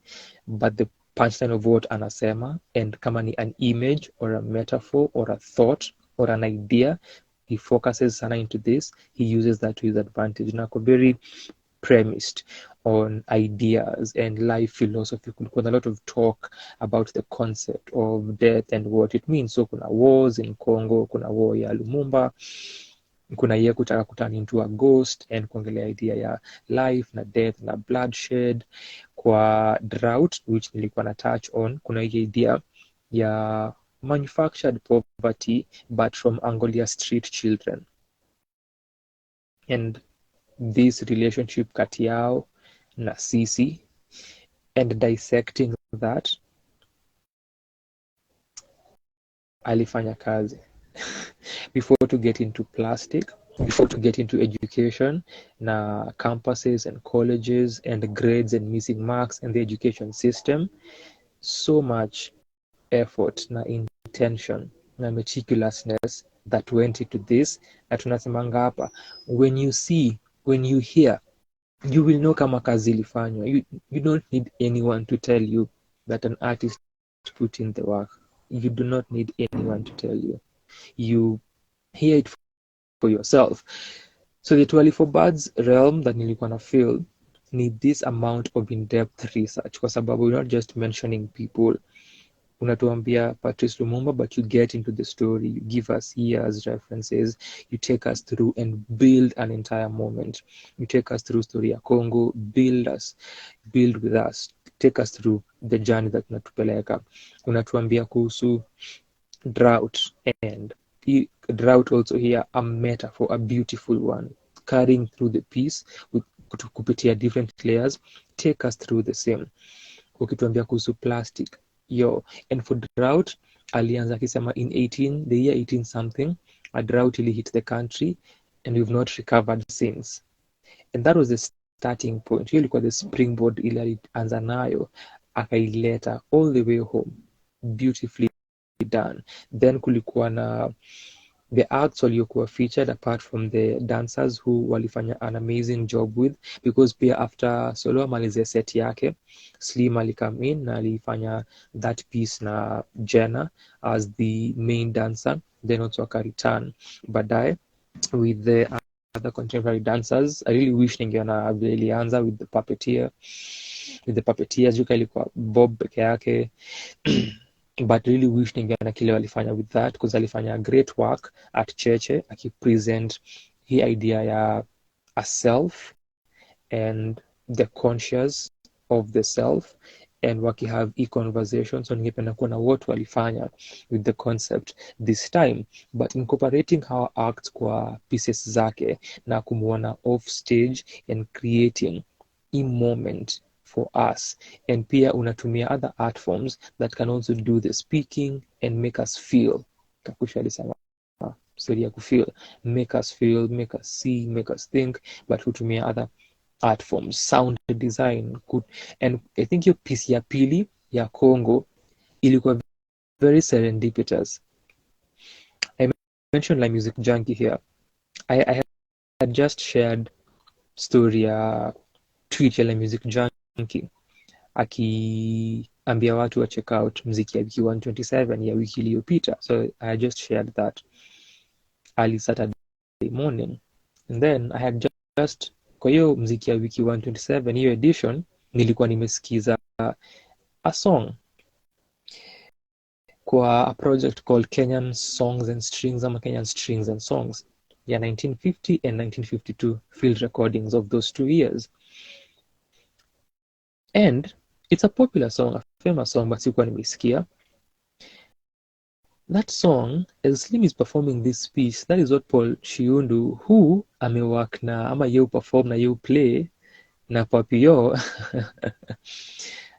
but the punchline of what anasema, and kama ni an image or a metaphor or a thought or an idea, he focuses sana into this, he uses that to his advantage. Nako very premised on ideas and life philosophy. Kuna a lot of talk about the concept of death and what it means. So kuna wars in Congo, kuna war ya Lumumba, kuna ye kutaka kuturn into a ghost, and kuongelea idea ya life na death na bloodshed. Kwa drought, which nilikuwa na touch on, kuna hii idea ya manufactured poverty but from Angolia street children, and this relationship kati yao na sisi, and dissecting that. Alifanya kazi before to get into plastic, before to get into education na campuses and colleges and grades and missing marks and the education system. So much effort na intention na meticulousness that went into this, na tunasemanga hapa, when you hear, you will know kama kazi ilifanywa. You don't need anyone to tell you that an artist put in the work. You do not need anyone to tell you. You hear it for yourself. So the 24 Birds realm that nilikuwa na feel need this amount of in-depth research, kwa sababu we're not just mentioning people. Unatuambia Patrice Lumumba, but you get into the story, you give us years, references, you take us through and build an entire moment. You take us through story ya Congo, build with us, take us through the journey that unatupeleka. Unatuambia kuhusu drought, and drought also here a metaphor, a beautiful one, carrying through the piece with kupitia different layers. Take us through the same. Ukituambia kuhusu plastic, and for drought alianza akisema the year 18 something, a drought really hit the country and we've not recovered since, and that was the starting point. Hiyo ilikuwa the springboard ile alianza nayo akaileta all the way home, beautifully done. Then kulikuwa na the acts waliokuwa featured apart from the dancers who walifanya an amazing job with, because pia after Solo amalize set yake, Slim alikame in na alifanya that piece na Jenna as the main dancer, then also akareturn baadaye with the other contemporary dancers. I really wish ningeona vile ilianza with the puppeteers, juka ilikuwa Bob peke yake but really wish ningeona kile walifanya with that, because alifanya great work at Cheche akipresent hii idea ya a self and the conscious of the self, and wakihave hii conversation. So ningependa kuona what walifanya with the concept this time, but incorporating how acts kwa pieces zake na kumuona off stage and creating a moment for us, and pia unatumia other art forms that can also do the speaking and make us feel. Kakusha alisema story ya kufeel, make us feel, make us see, make us think, but hutumia other art forms, sound design. And I think hiyo piece ya pili ya Congo ilikuwa very serendipitous. I mentioned like music junkie here. I had just shared story ya tweet ya like music junkie akiambia watu wa check out mziki ya wiki 127 ya wiki iliyopita. So I just shared that early Saturday morning, and then I had just kwa hiyo mziki ya wiki 127 hiyo edition nilikuwa nimesikiza a song kwa a project called Kenyan Songs and Strings ama Kenyan Strings and Songs ya 1950 and 1952 field recordings of those 2 years, and it's a popular song, a famous song, but sikuwa nimesikia that song. As Slim is performing this piece, that is what Paul Shiundu, who amework na ama yeu perform na yeu play na Papio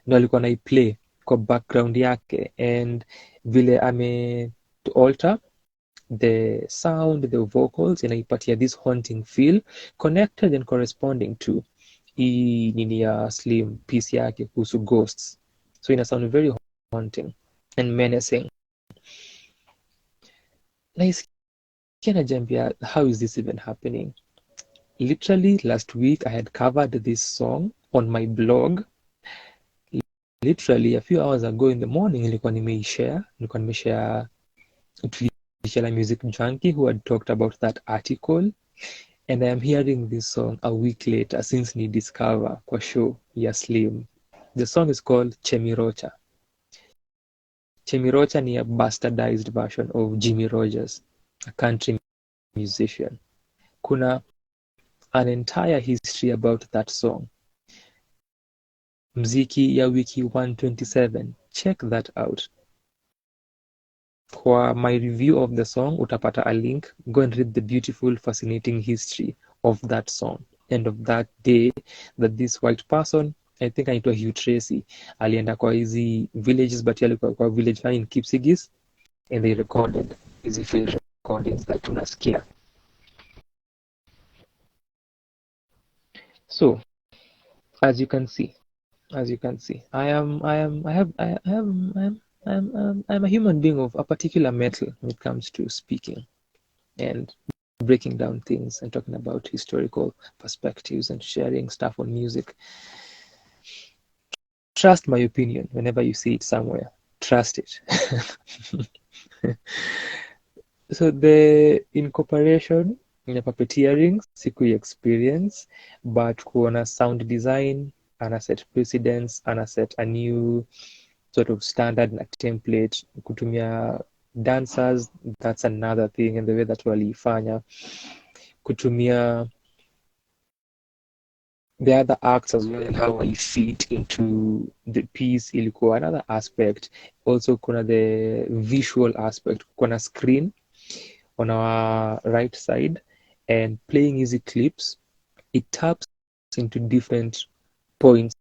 ndo alikuwa naiplay kwa background yake, and vile to alter the sound, the vocals, inaipatia this haunting feel connected and corresponding to hii nini ya Slim piece yake kuhusu ghosts. So ina sound very haunting and menacing. Naisikia najambia, how is this even happening? Literally last week I had covered this song on my blog. Literally a few hours ago in the morning nilikuwa nimeshare like music junkie who had talked about that article, and I am hearing this song a week later since ni discover kwa show ya Slim. The song is called Chemirocha. Chemirocha ni a bastardized version of Jimmy Rogers, a country musician. Kuna an entire history about that song. Mziki ya wiki 127. Check that out. For my review of the song, utapata a link. Go and read the beautiful, fascinating history of that song and of that day that this white person, I think anaitwa Hugh Tracy, alienda kwa hizi villages, but alikuwa kwa village in Kipsigis, and they recorded hizi field recordings that tunasikia. So, as you can see, I'm a human being of a particular metal when it comes to speaking and breaking down things and talking about historical perspectives and sharing stuff on music. Trust my opinion whenever you see it somewhere. Trust it. So the incorporation in a puppeteering, siku experience, but kuona sound design, ana set precedence, ana set a new sort of standard na template. Kutumia dancers, that's another thing, and the way that walifanya. Kutumia the other acts as well, how I fit into the piece ilikuwa another aspect. Also kuna the visual aspect, kuna screen on our right side, and playing easy clips, it taps into different points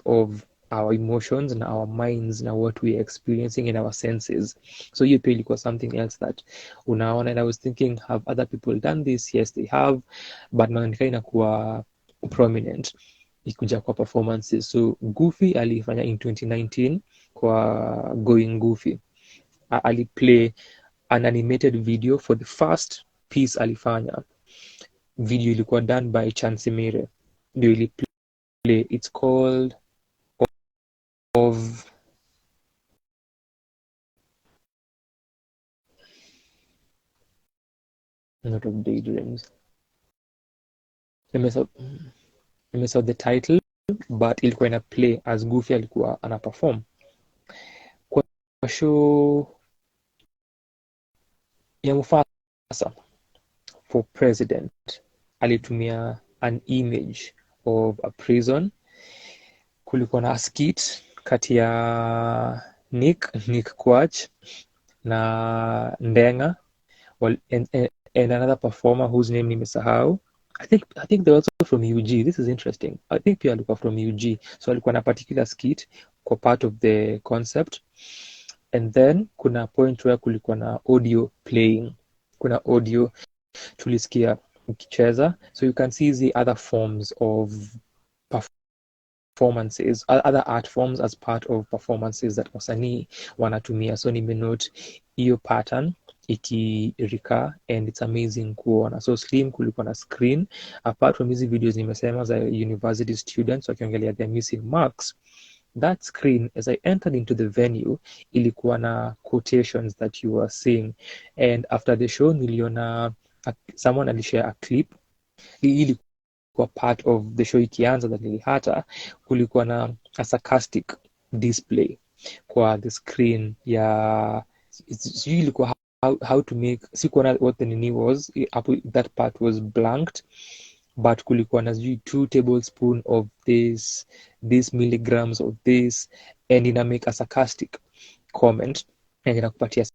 of our emotions and our minds and what we're experiencing in our senses. So you pay ilikuwa something else that unaona, and I was thinking, have other people done this? Yes, they have, but naonekana inakuwa prominent ikuja kwa performances. So Goofy alifanya in 2019 kwa Going Goofy, aliplay an animated video for the first piece alifanya. Video ilikuwa done by Chansimire, ndio iliplay. It's called of not of daydreams. I mess up the title, but ilikuwa ina play as Goofy alikuwa ana perform kwa show ya Mufasa for president. Alitumia an image of a prison. Kulikuwa na skit kati ya Nick Kwach na Ndenga, and another performer whose name nimesahau, I think they're also from UG. This is interesting. I think pia alikuwa from UG. So alikuwa na particular skit kwa part of the concept. And then kuna point where kulikuwa na audio playing. Kuna audio tulisikia ukicheza. So you can see the other forms of performances, other art forms as part of performances that wasanii wanatumia. So nimenote hiyo pattern ikirika and it's amazing kuona. So Slim kulikuwa na screen. Apart from hizi videos nimesema za university students wakiongelea their missing marks, that screen, as I entered into the venue, ilikuwa na quotations that you were seeing. And after the show, niliona someone alishare a clip. Ilikuwa part of the show ikianza that nilihata, kulikuwa na a sarcastic display kwa the screen ya ilikuwa how to make, sikuona what the nini was, that part was blanked, but kulikuwa na 2 tablespoon of this milligrams of this, and ina make a sarcastic comment and inakupatia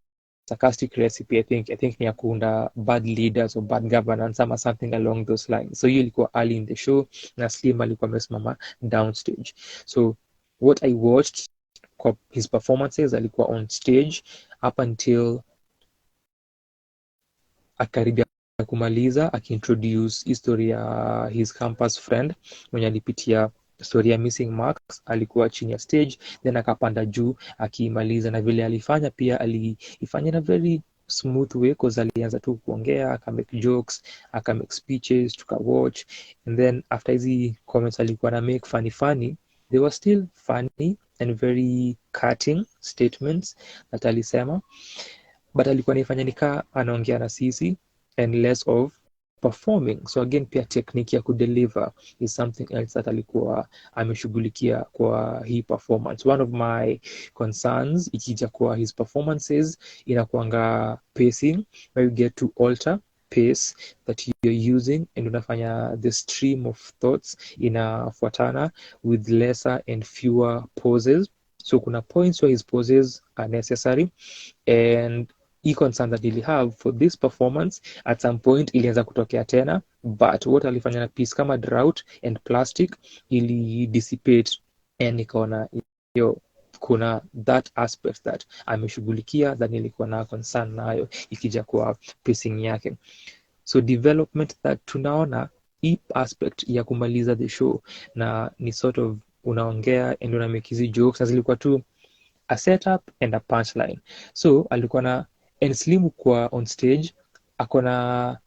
sarcastic recipe. I think ni ya kuunda bad leaders or bad governance ama something along those lines. So hiyo ilikuwa early in the show na Slim alikuwa amesimama downstage. So what I watched kwa his performances, alikuwa on stage up until akaribia kumaliza akiintroduce history ya his campus friend mwenye alipitia story ya missing marks. Alikuwa chini ya stage then akapanda juu akimaliza, na vile alifanya pia alifanya na very smooth way cause alianza tu kuongea, akamake jokes, akamake speeches, tukawatch, and then after hizi comments alikuwa na make funny, they were still funny and very cutting statements that alisema, but alikuwa anaifanya nikaa anaongea na sisi and less of performing. So again pia technique ya kudeliver is something else that alikuwa ameshughulikia kwa hii performance. One of my concerns ikija kwa his performances inakuanga pacing, where you get to alter pace that you're using and unafanya the stream of thoughts inafuatana with lesser and fewer pauses. So kuna points where his pauses are necessary, and hii concern that ili have for this performance at some point ilianza kutokea tena, but what alifanya na piece kama drought and plastic ili dissipate, and nikaona hiyo kuna that aspect that ameshughulikia that nilikuwa na concern nayo ikija kwa pacing yake. So development that tunaona hii aspect ya kumaliza the show na ni sort of unaongea and una make hizi jokes, na zilikuwa tu a setup and a punchline. So alikuwa na and Slim kwa on stage akona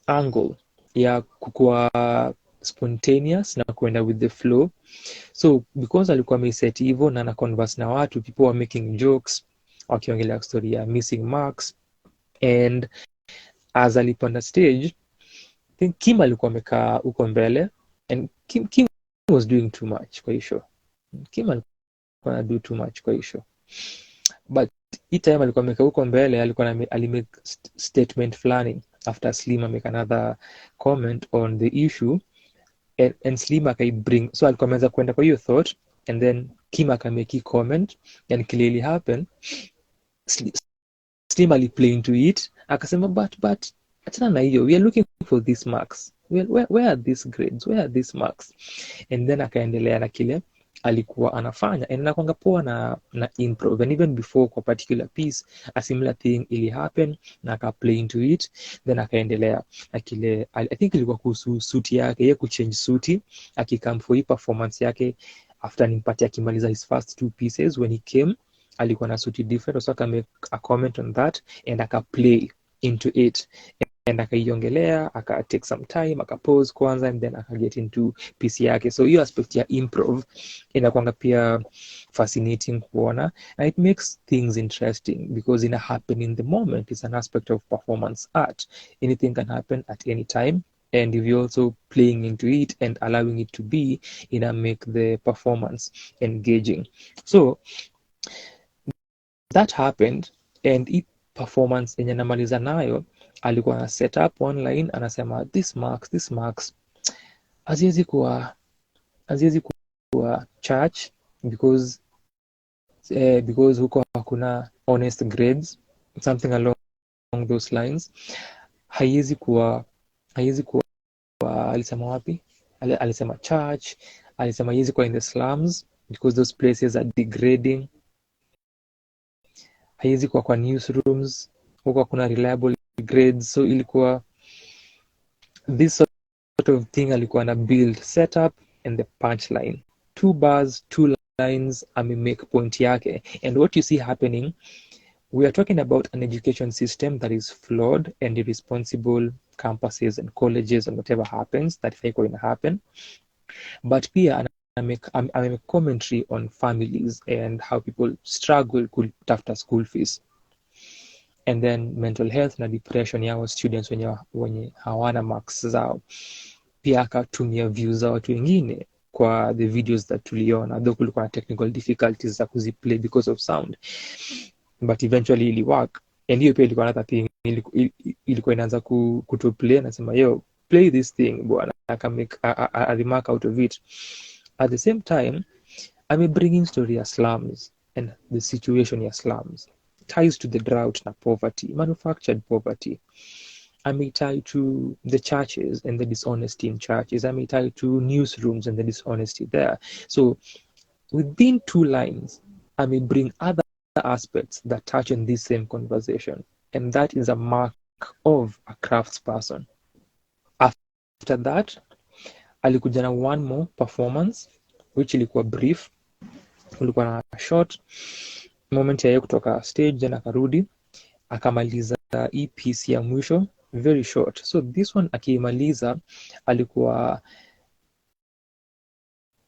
angle ya kukua spontaneous na kuenda with the flow. So because alikuwa ameset hivyo na converse na watu, people were making jokes wakiongelea story ya missing marks, and as alipanda stage, I think Kim alikuwa amekaa huko mbele, and Kim was doing too much kwa hiyo. Kim alikuwa do too much kwa hiyo, but hii time alikuwa amekaa huko mbele, alikuwa alimake statement fulani after Slim make another comment on the issue, and Slim akaibring, so alikuwa ameanza kwenda kwa hiyo thought, and then Kim akamake comment, and clearly happen Slim aliplay into it akasema but achana na hiyo, we are looking for these marks, where are these grades, where are these marks, and then akaendelea na kile alikuwa anafanya, and nakwanga poa na improv. And even before kwa particular piece a similar thing ili happen na aka play into it, then akaendelea na kile I think ilikuwa kuhusu suti yake, yeye kuchange suti akikam for hii performance yake after nimpatia akimaliza his first 2 pieces. When he came alikuwa na suti different, so aka make a comment on that and aka play into it, and akaiongelea, aka take some time, aka pause kwanza, and then aka get into piece yake. So hiyo aspect ya improv inakuanga pia fascinating kuona, and it makes things interesting because ina happen in the moment. It's an aspect of performance art. Anything can happen at any time, and if you're also playing into it and allowing it to be, ina make the performance engaging. So that happened, and hii performance yenye namaliza nayo alikuwa na set up one line, anasema this marks haziwezi kuwa church because huko hakuna honest grades, something along those lines. haiwezi kuwa alisema wapi? Alisema church, alisema haiwezi kuwa in the slums because those places are degrading. Haiwezi kuwa kwa newsrooms, huko kuna reliable grades, so ilikuwa this sort of thing alikuwa na build setup and the punchline. 2 bars, 2 lines, make point yake. And what you see happening, we are talking about an education system that is flawed and irresponsible, campuses and colleges and whatever happens, that is going to happen. But pia I make commentary on families and how people struggle after school fees. And then mental health na depression ya students wenye hawana marks zao. Pia akatumia views za watu wengine kwa the videos that tuliona, though kulikuwa na technical difficulties za kuziplay because of sound, but eventually ili work. And hiyo pia ilikuwa another thing, ilikuwa inaanza kutoplay, nasema yo play this thing bwana, akamake a remark out of it. At the same time, I'm bringing story ya slums and the situation ya slums ties to the drought na poverty, manufactured poverty. I may tie to the churches and the dishonesty in churches. I may tie to newsrooms and the dishonesty there. So within 2 lines, I may bring other aspects that touch on this same conversation. And that is a mark of a craftsperson. After that, alikuja na one more performance, which ilikuwa brief. Kulikuwa na short moment ya yeye kutoka stage, then akarudi akamaliza hii piece ya mwisho, very short. So this one akimaliza alikuwa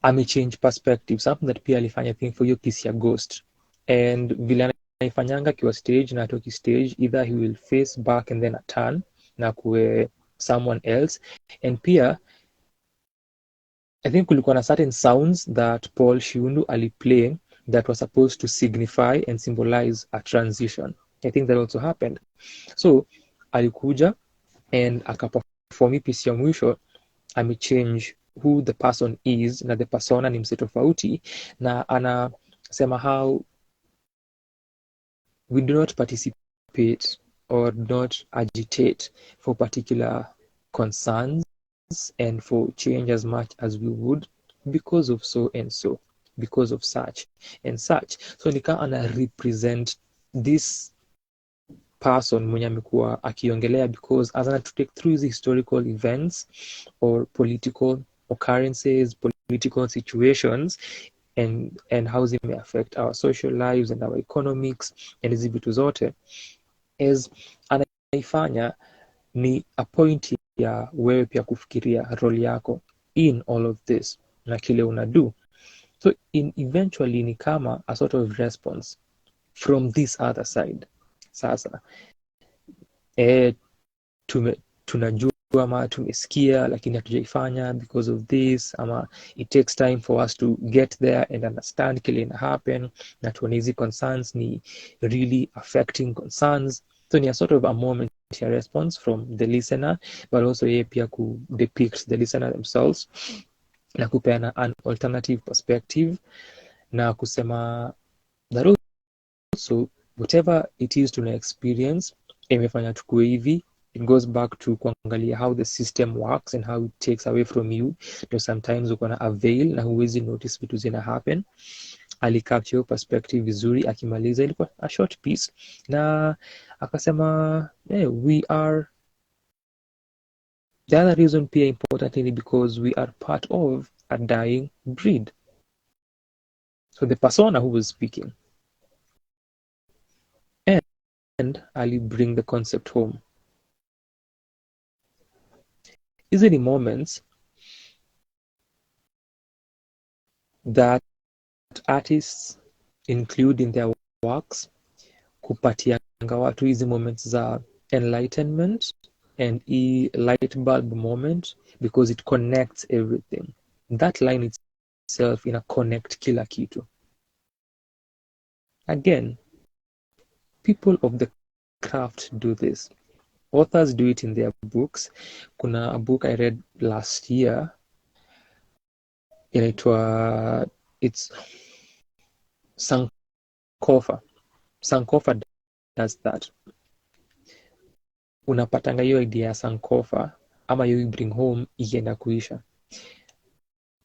amechange perspective, something that pia alifanya thing for hiyo piece ya ghost. And vile anaifanyanga kiwa stage na atoki stage, either he will face back and then a turn na kuwe someone else. And pia I think kulikuwa na certain sounds that Paul Shiundu aliplay that was supposed to signify and symbolize a transition. I think that also happened. So alikuja and akaperform piece ya mwisho, amechange who the person is, na the persona ni mse tofauti, na anasema how we do not participate or not agitate for particular concerns and for change as much as we would because of so and so, because of such and such. So nika ana represent this person mwenye amekuwa akiongelea, because as ana to take through these historical events or political occurrences, political situations, and how they may affect our social lives and our economics and hizi vitu zote, as anaifanya ni a point ya wewe pia kufikiria role yako in all of this na kile unadu. So eventually ni kama a sort of response from this other side. Sasa tunajua ama tumesikia lakini hatujaifanya because of this, ama it takes time for us to get there and understand kile ina happen, na tuone hizi concerns ni really affecting concerns. So ni a sort of a moment ya response from the listener, but also yeye pia ku depict the listener themselves na kupeana an alternative perspective na kusema that also whatever it is tuna experience imefanya tukue hivi. It goes back to kuangalia how the system works and how it takes away from you. Sometimes uko na avail na huwezi notice vitu zina happen. Alicapture perspective vizuri, akimaliza ilikuwa a short piece na akasema we are the other reason pia importantly because we are part of a dying breed. So the persona who was speaking, and Ali bring the concept home. Is any moments that artists include in their works kupatianga watu hizi moments za enlightenment and light bulb moment, because it connects everything. That line itself ina connect kila kitu. Again, people of the craft do this. Authors do it in their books. Kuna a book I read last year inaitwa it's Sankofa does that. unapatanga hiyo idea ya sankofa ama you bring home ikienda kuisha.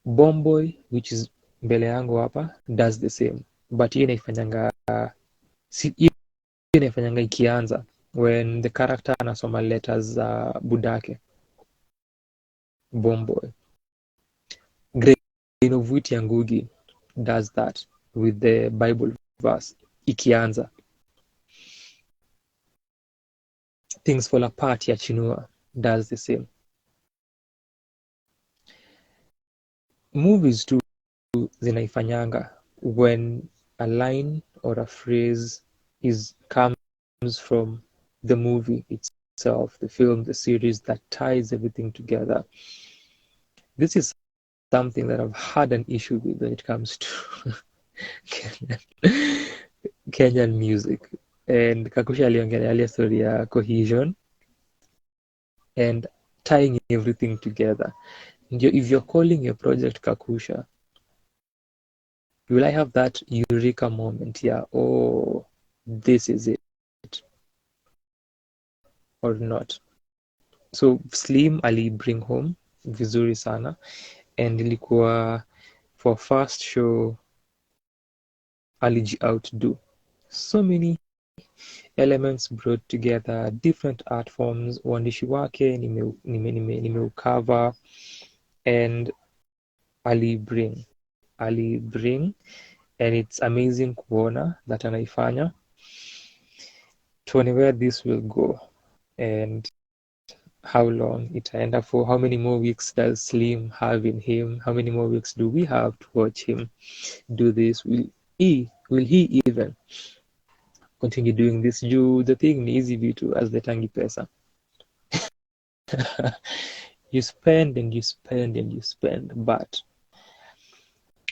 Bomboy, which is mbele yangu hapa, does the same, but hiyo inaifanyanga ikianza when the character anasoma letters za budake. Bomboy. Grain of Wheat ya Ngugi does that with the Bible verse ikianza. Things Fall Apart ya Chinua does the same. Movies too zinaifanyanga when a line or a phrase comes from the movie itself, the film, the series, that ties everything together. This is something that I've had an issue with when it comes to Kenyan music. And Kakusha aliongelea story ya cohesion and tying everything together. If you're calling your project Kakusha, will I have that eureka moment? Yeah, oh, this is it, or not? So Slim ali bring home vizuri sana, and ilikuwa for first show aliji outdo. So many elements brought together, different art forms, uandishi wake nimeukava, and ali bring, and it's amazing kuona that anaifanya. Tuone where this will go and how long itaenda for. How many more weeks does Slim have in him? How many more weeks do we have to watch him do this? Will he even continue doing this? The thing is easy vitu as the tangi pesa. You spend and you spend and you spend, but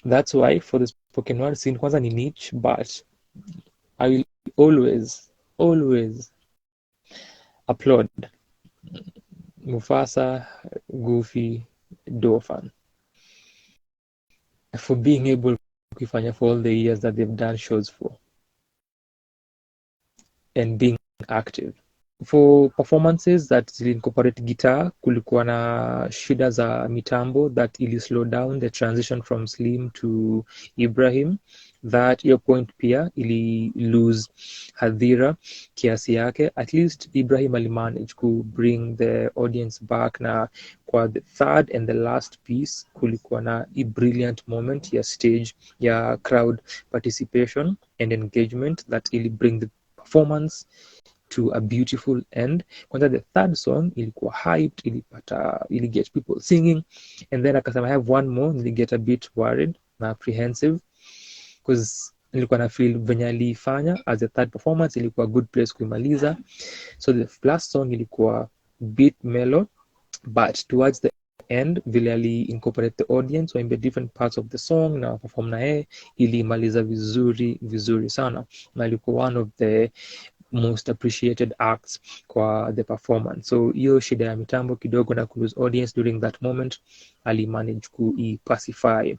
that's why for the spoken word scene kwanza ni niche, but I will always applaud Mufasa, Goofy, Dolphin for being able kufanya for all the years that they've done shows for and being active. For performances that incorporate guitar, kulikuwa na shida za mitambo that ili slow down the transition from Slim to Ibrahim. That your point pia ili lose hadhira kiasi yake. At least Ibrahim ali manage to bring the audience back, na kwa the third and the last piece kulikuwa na a brilliant moment ya stage ya crowd participation and engagement that ili bring the performance to a beautiful end. Kwanza the third song ilikuwa hyped, ili get people singing, and then akasema I have one more, nili get a bit worried na apprehensive because nilikuwa na feel venye alifanya as a third performance ilikuwa good place kuimaliza. So the last song ilikuwa bit mellow, but towards the end vile ali incorporate the audience waimbe different parts of the song na perform na yeye, ilimaliza vizuri sana, na ilikuwa one of the most appreciated acts kwa the performance. So hiyo shida ya mitambo kidogo na lose audience during that moment, ali manage pacify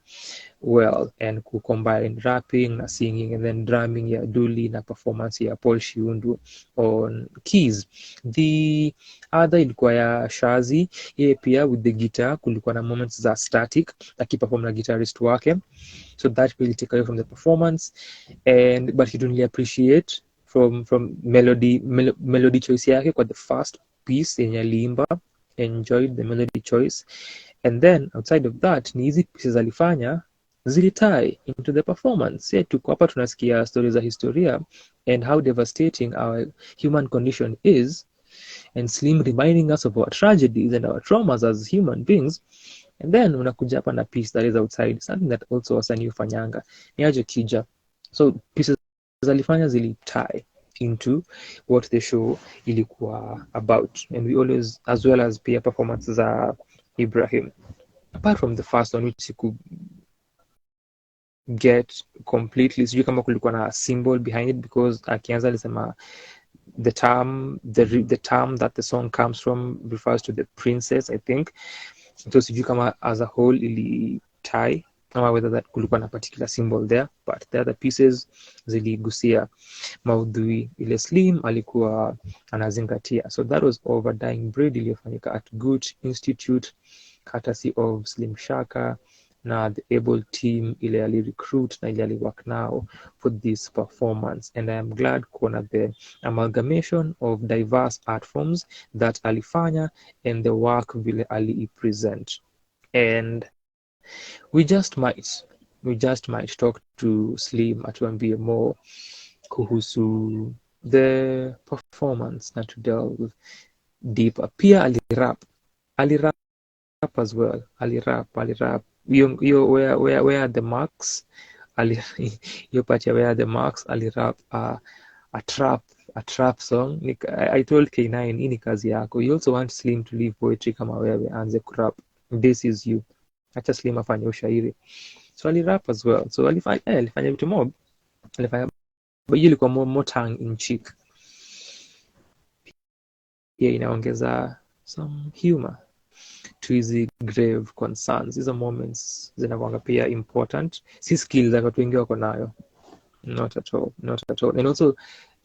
well and combine rapping na singing and then drumming ya Duli na performance ya Paul Shiundu on keys. The other ilikuwa ya Shazi, yeye pia with the guitar kulikuwa na moments za static akiperform na guitarist wake, so that really take away from the performance, but you don't really appreciate from melody choice yake kwa the first piece yenye aliimba. Enjoyed the melody choice, and then outside of that ni hizi pieces alifanya zilitie into the performance. Tuko hapa tunasikia stories za historia and how devastating our human condition is, and Slim reminding us of our tragedies and our traumas as human beings, and then unakuja hapa na piece that is outside, something that also wasanii hufanyanga ni aje kija. So pieces alifanya zilitie into what the show ilikuwa about, and we always, as well as pia performances za Ibrahim, apart from the first one which siku get completely, sijui kama kulikuwa na symbol behind it, because akianza alisema the term that the song comes from refers to the princess, I think. So sijui kama as a whole ili tie ama whether that kulikuwa na particular symbol there, but the other pieces ziligusia maudhui ile Slim alikuwa anazingatia. So that was Over Dying Breed iliyofanyika at Goethe-Institut courtesy of Slim Shaka na the able team ile ali-recruit na ile ali-work now for this performance, and I am glad kuona the amalgamation of diverse art forms that alifanya and the work vile ali-present. And we just might talk to Slim atuambie more kuhusu the performance na to delve deeper. Pia alirap as well, alirap hiyo where are the marks, hiyo part ya where are the marks, alirap a trap song. I told K9 hii ni kazi yako, you also want Slim to leave poetry kama wewe anze kurap, this is you, acha Slim afanye ushairi. So alirap as well, so alifanya vitu mob, alifanya but hiyo ilikuwa more tongue in cheek, pia inaongeza some humor to hizi grave concerns. Hizo moments zinakuanga pia important, si skills za watu wengi wako nayo, not at all. And also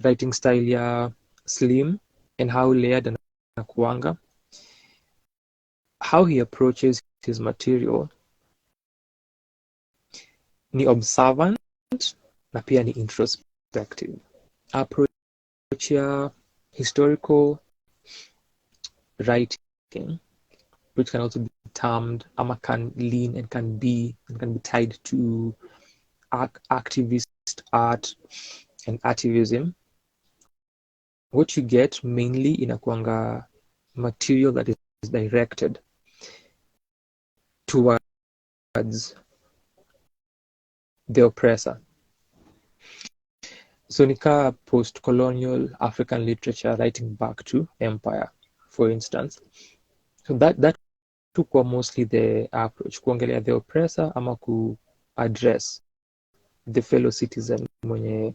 writing style ya Slim and how layered anakuanga, how he approaches his material ni observant na pia ni introspective. Approach ya historical writing, which can also be termed ama can lean and can be tied to activist art and activism. What you get mainly inakuanga material that is directed towards the oppressor. So nika post-colonial African literature writing back to empire, for instance. So that took mostly the approach kuongelea the oppressor ama ku address the fellow citizen mwenye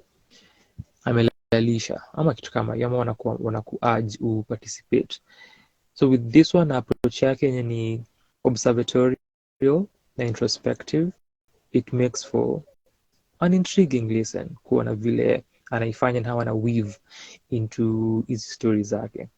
amelalisha ama kitu kama hiyo, ama wanaku urge u participate. So with this one approach yake yenye ni observatorial na introspective, it makes for an intriguing listen kuona vile anaifanya na how ana weave into hizi stories zake.